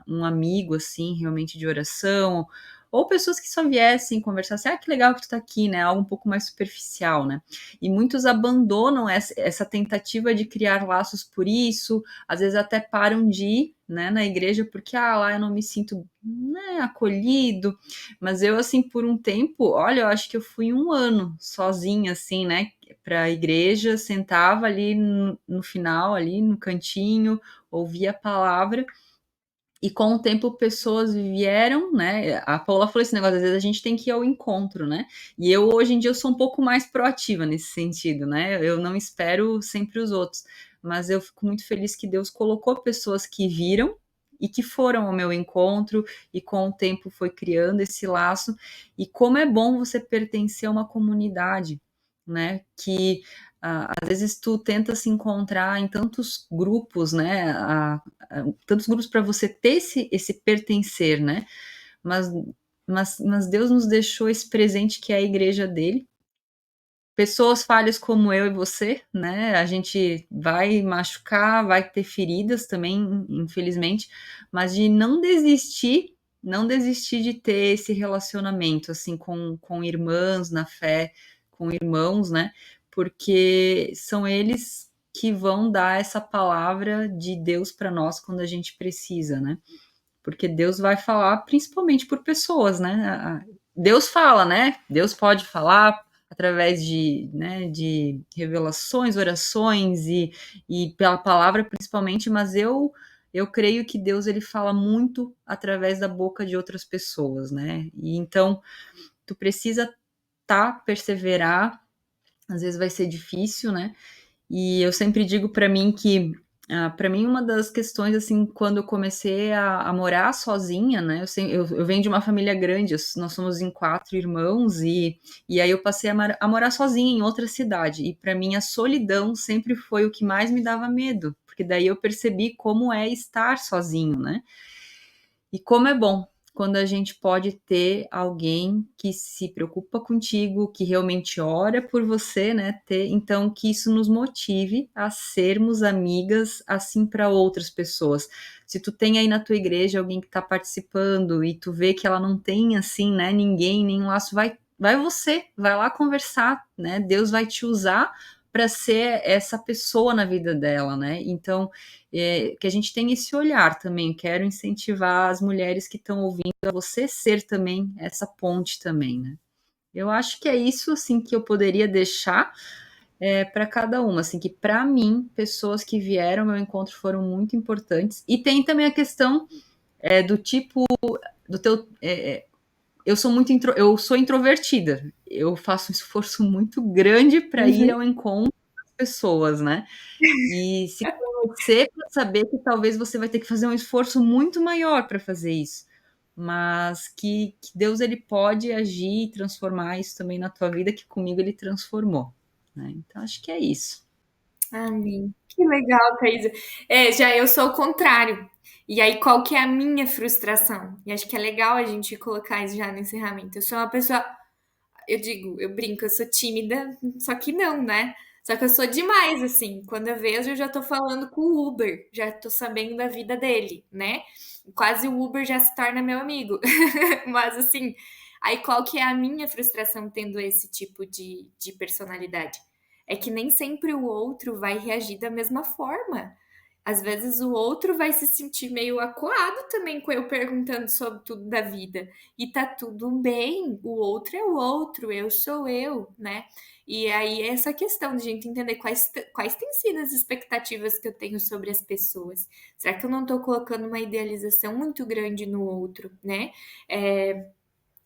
um amigo assim, realmente de oração, ou pessoas que só viessem conversar assim, que legal que tu tá aqui, né? Algo um pouco mais superficial, né? E muitos abandonam essa tentativa de criar laços por isso, às vezes até param de ir, né, na igreja porque lá eu não me sinto, né, acolhido. Mas eu, assim, por um tempo, olha, eu acho que eu fui um ano sozinha, assim, né, para a igreja, sentava ali no final, ali no cantinho, ouvia a palavra, e com o tempo pessoas vieram, né, a Paula falou esse negócio, às vezes a gente tem que ir ao encontro, né, e eu, hoje em dia, eu sou um pouco mais proativa nesse sentido, né, eu não espero sempre os outros, mas eu fico muito feliz que Deus colocou pessoas que viram, e que foram ao meu encontro, e com o tempo foi criando esse laço, e como é bom você pertencer a uma comunidade, né, que às vezes tu tenta se encontrar em tantos grupos, né, tantos grupos para você ter esse pertencer, né, mas, mas Deus nos deixou esse presente que é a igreja dele, pessoas falhas como eu e você, né? A gente vai machucar, vai ter feridas também, infelizmente, mas de não desistir de ter esse relacionamento, assim, com irmãs na fé, com irmãos, né? Porque são eles que vão dar essa palavra de Deus para nós quando a gente precisa, né? Porque Deus vai falar principalmente por pessoas, né? Deus fala, né? Deus pode falar através de, né, de revelações, orações e pela palavra principalmente, mas eu creio que Deus ele fala muito através da boca de outras pessoas, né? E então tu precisa perseverar, às vezes vai ser difícil, né? E eu sempre digo para mim que, para mim, uma das questões, assim, quando eu comecei a morar sozinha, né? Eu venho de uma família grande, nós somos em 4 irmãos, e aí eu passei a morar sozinha em outra cidade. E para mim, a solidão sempre foi o que mais me dava medo, porque daí eu percebi como é estar sozinho, né? E como é bom quando a gente pode ter alguém que se preocupa contigo, que realmente ora por você, né? Então, que isso nos motive a sermos amigas assim para outras pessoas. Se tu tem aí na tua igreja alguém que está participando e tu vê que ela não tem assim, né, ninguém, nenhum laço, vai você, vai lá conversar, né? Deus vai te usar para ser essa pessoa na vida dela, né? Então, que a gente tenha esse olhar também. Quero incentivar as mulheres que estão ouvindo a você ser também essa ponte também, né? Eu acho que é isso, assim, que eu poderia deixar para cada uma, assim, que para mim, pessoas que vieram ao meu encontro foram muito importantes. E tem também a questão do tipo, do teu... eu sou introvertida, eu faço um esforço muito grande para ir Uhum. ao encontro das pessoas, né? E se conhecer para saber que talvez você vai ter que fazer um esforço muito maior para fazer isso, mas que Deus ele pode agir e transformar isso também na tua vida, que comigo ele transformou, né? Então acho que é isso. Amém. Que legal, Thaisa. Já eu sou o contrário. E aí, qual que é a minha frustração? E acho que é legal a gente colocar isso já no encerramento. Eu sou uma pessoa, eu digo, eu brinco, eu sou tímida, só que não, né? Só que eu sou demais, assim. Quando eu vejo, eu já tô falando com o Uber, já tô sabendo da vida dele, né? Quase o Uber já se torna meu amigo. Mas, assim, aí qual que é a minha frustração tendo esse tipo de personalidade? É que nem sempre o outro vai reagir da mesma forma. Às vezes o outro vai se sentir meio acuado também com eu perguntando sobre tudo da vida. E tá tudo bem, o outro é o outro, eu sou eu, né? E aí essa questão de a gente entender quais têm sido as expectativas que eu tenho sobre as pessoas. Será que eu não tô colocando uma idealização muito grande no outro, né?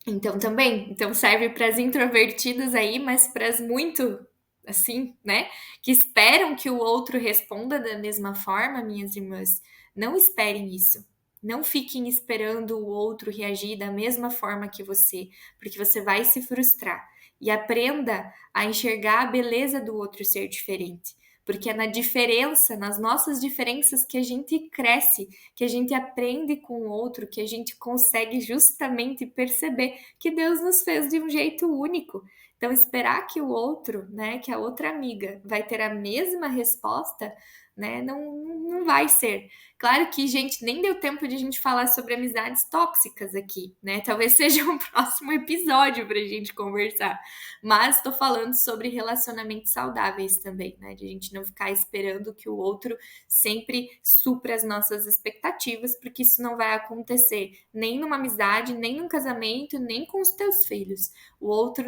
Então também, então serve para as introvertidas aí, mas para as muito assim, né, que esperam que o outro responda da mesma forma, minhas irmãs, não esperem isso. Não fiquem esperando o outro reagir da mesma forma que você, porque você vai se frustrar. E aprenda a enxergar a beleza do outro ser diferente. Porque é na diferença, nas nossas diferenças, que a gente cresce, que a gente aprende com o outro, que a gente consegue justamente perceber que Deus nos fez de um jeito único. Então, esperar que o outro, né, que a outra amiga vai ter a mesma resposta, né, não vai ser. Claro que, gente, nem deu tempo de a gente falar sobre amizades tóxicas aqui, né? Talvez seja um próximo episódio para a gente conversar. Mas estou falando sobre relacionamentos saudáveis também, né? De a gente não ficar esperando que o outro sempre supra as nossas expectativas, porque isso não vai acontecer nem numa amizade, nem num casamento, nem com os teus filhos. O outro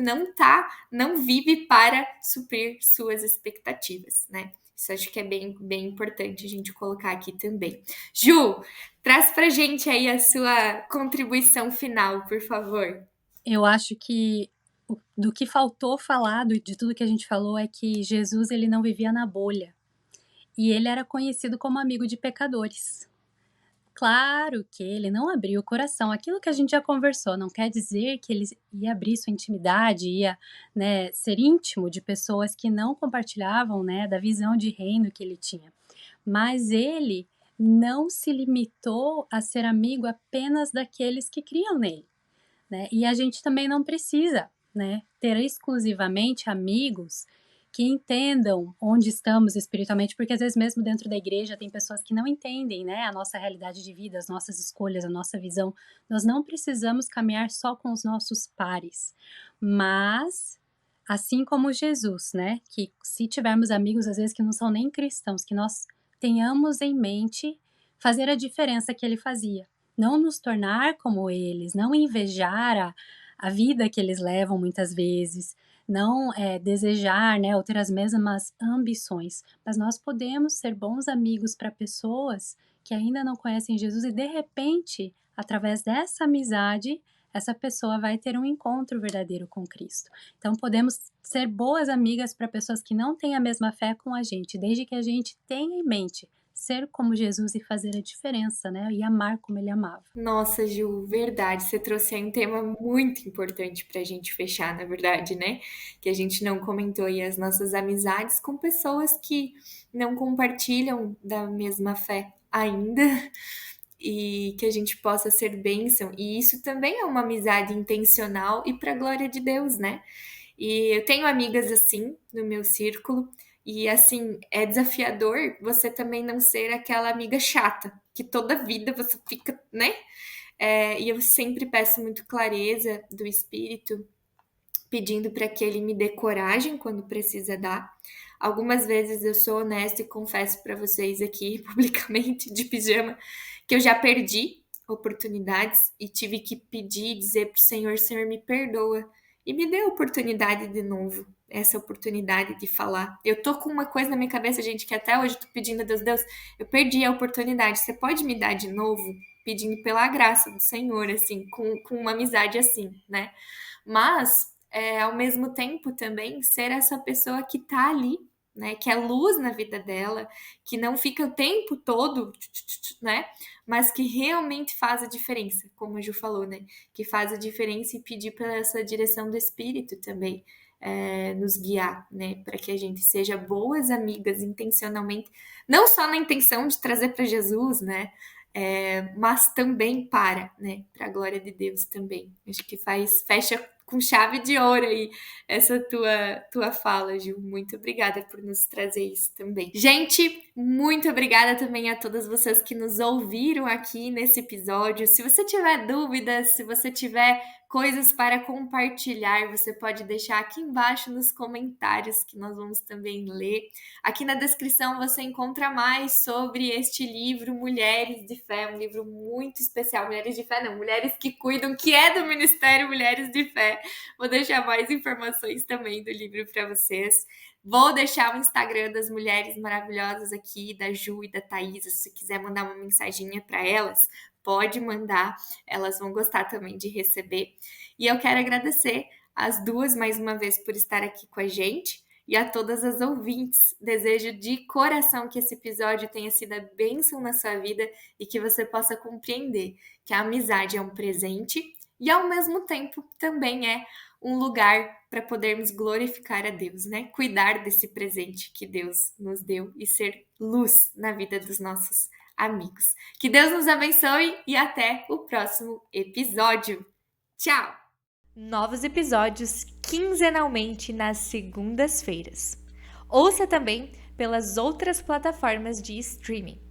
não vive para suprir suas expectativas, né? Isso acho que é bem importante a gente colocar aqui também. Ju, traz pra gente aí a sua contribuição final, por favor. Eu acho que do que faltou falar, de tudo que a gente falou, é que Jesus ele não vivia na bolha. E ele era conhecido como amigo de pecadores. Claro que ele não abriu o coração. Aquilo que a gente já conversou não quer dizer que ele ia abrir sua intimidade, ia, né, ser íntimo de pessoas que não compartilhavam, né, da visão de reino que ele tinha. Mas ele não se limitou a ser amigo apenas daqueles que criam nele, né? E a gente também não precisa, né, ter exclusivamente amigos que entendam onde estamos espiritualmente, porque às vezes mesmo dentro da igreja tem pessoas que não entendem, né, a nossa realidade de vida, as nossas escolhas, a nossa visão. Nós não precisamos caminhar só com os nossos pares, mas assim como Jesus, né, que se tivermos amigos às vezes que não são nem cristãos, que nós tenhamos em mente fazer a diferença que ele fazia, não nos tornar como eles, não invejar a vida que eles levam muitas vezes, não desejar, né, ou ter as mesmas ambições, mas nós podemos ser bons amigos para pessoas que ainda não conhecem Jesus e de repente, através dessa amizade, essa pessoa vai ter um encontro verdadeiro com Cristo. Então podemos ser boas amigas para pessoas que não têm a mesma fé com a gente, desde que a gente tenha em mente ser como Jesus e fazer a diferença, né? E amar como ele amava. Nossa, Ju, verdade. Você trouxe aí um tema muito importante para a gente fechar, na verdade, né? Que a gente não comentou aí as nossas amizades com pessoas que não compartilham da mesma fé ainda e que a gente possa ser bênção. E isso também é uma amizade intencional e para a glória de Deus, né? E eu tenho amigas assim no meu círculo, e assim, é desafiador você também não ser aquela amiga chata, que toda vida você fica, né? E eu sempre peço muito clareza do espírito pedindo para que ele me dê coragem quando precisa dar. Algumas vezes eu sou honesta e confesso para vocês aqui publicamente, de pijama, que eu já perdi oportunidades e tive que pedir e dizer para o Senhor: Senhor, me perdoa e me dê a oportunidade de novo, essa oportunidade de falar. Eu tô com uma coisa na minha cabeça, gente, que até hoje eu tô pedindo a Deus: Deus, eu perdi a oportunidade, você pode me dar de novo? Pedindo pela graça do Senhor, assim, com uma amizade assim, né? Mas, ao mesmo tempo também, ser essa pessoa que tá ali, né? Que é luz na vida dela, que não fica o tempo todo, né? Mas que realmente faz a diferença, como a Ju falou, né? Que faz a diferença e pedir pela essa direção do Espírito também. Nos guiar, né, para que a gente seja boas amigas intencionalmente, não só na intenção de trazer para Jesus, né, mas também para a glória de Deus também. Acho que fecha com chave de ouro aí essa tua fala, Gil. Muito obrigada por nos trazer isso também. Gente, muito obrigada também a todas vocês que nos ouviram aqui nesse episódio. Se você tiver dúvidas, se você tiver coisas para compartilhar, você pode deixar aqui embaixo nos comentários que nós vamos também ler. Aqui na descrição você encontra mais sobre este livro, Mulheres de Fé, um livro muito especial. Mulheres de Fé não, Mulheres que Cuidam, que é do Ministério Mulheres de Fé. Vou deixar mais informações também do livro para vocês. Vou deixar o Instagram das mulheres maravilhosas aqui, da Ju e da Thaisa, se quiser mandar uma mensaginha para elas, pode mandar, elas vão gostar também de receber. E eu quero agradecer as duas mais uma vez por estar aqui com a gente e a todas as ouvintes. Desejo de coração que esse episódio tenha sido a bênção na sua vida e que você possa compreender que a amizade é um presente e ao mesmo tempo também é um lugar para podermos glorificar a Deus, né? Cuidar desse presente que Deus nos deu e ser luz na vida dos nossos amigos. Que Deus nos abençoe e até o próximo episódio. Tchau! Novos episódios quinzenalmente nas segundas-feiras. Ouça também pelas outras plataformas de streaming.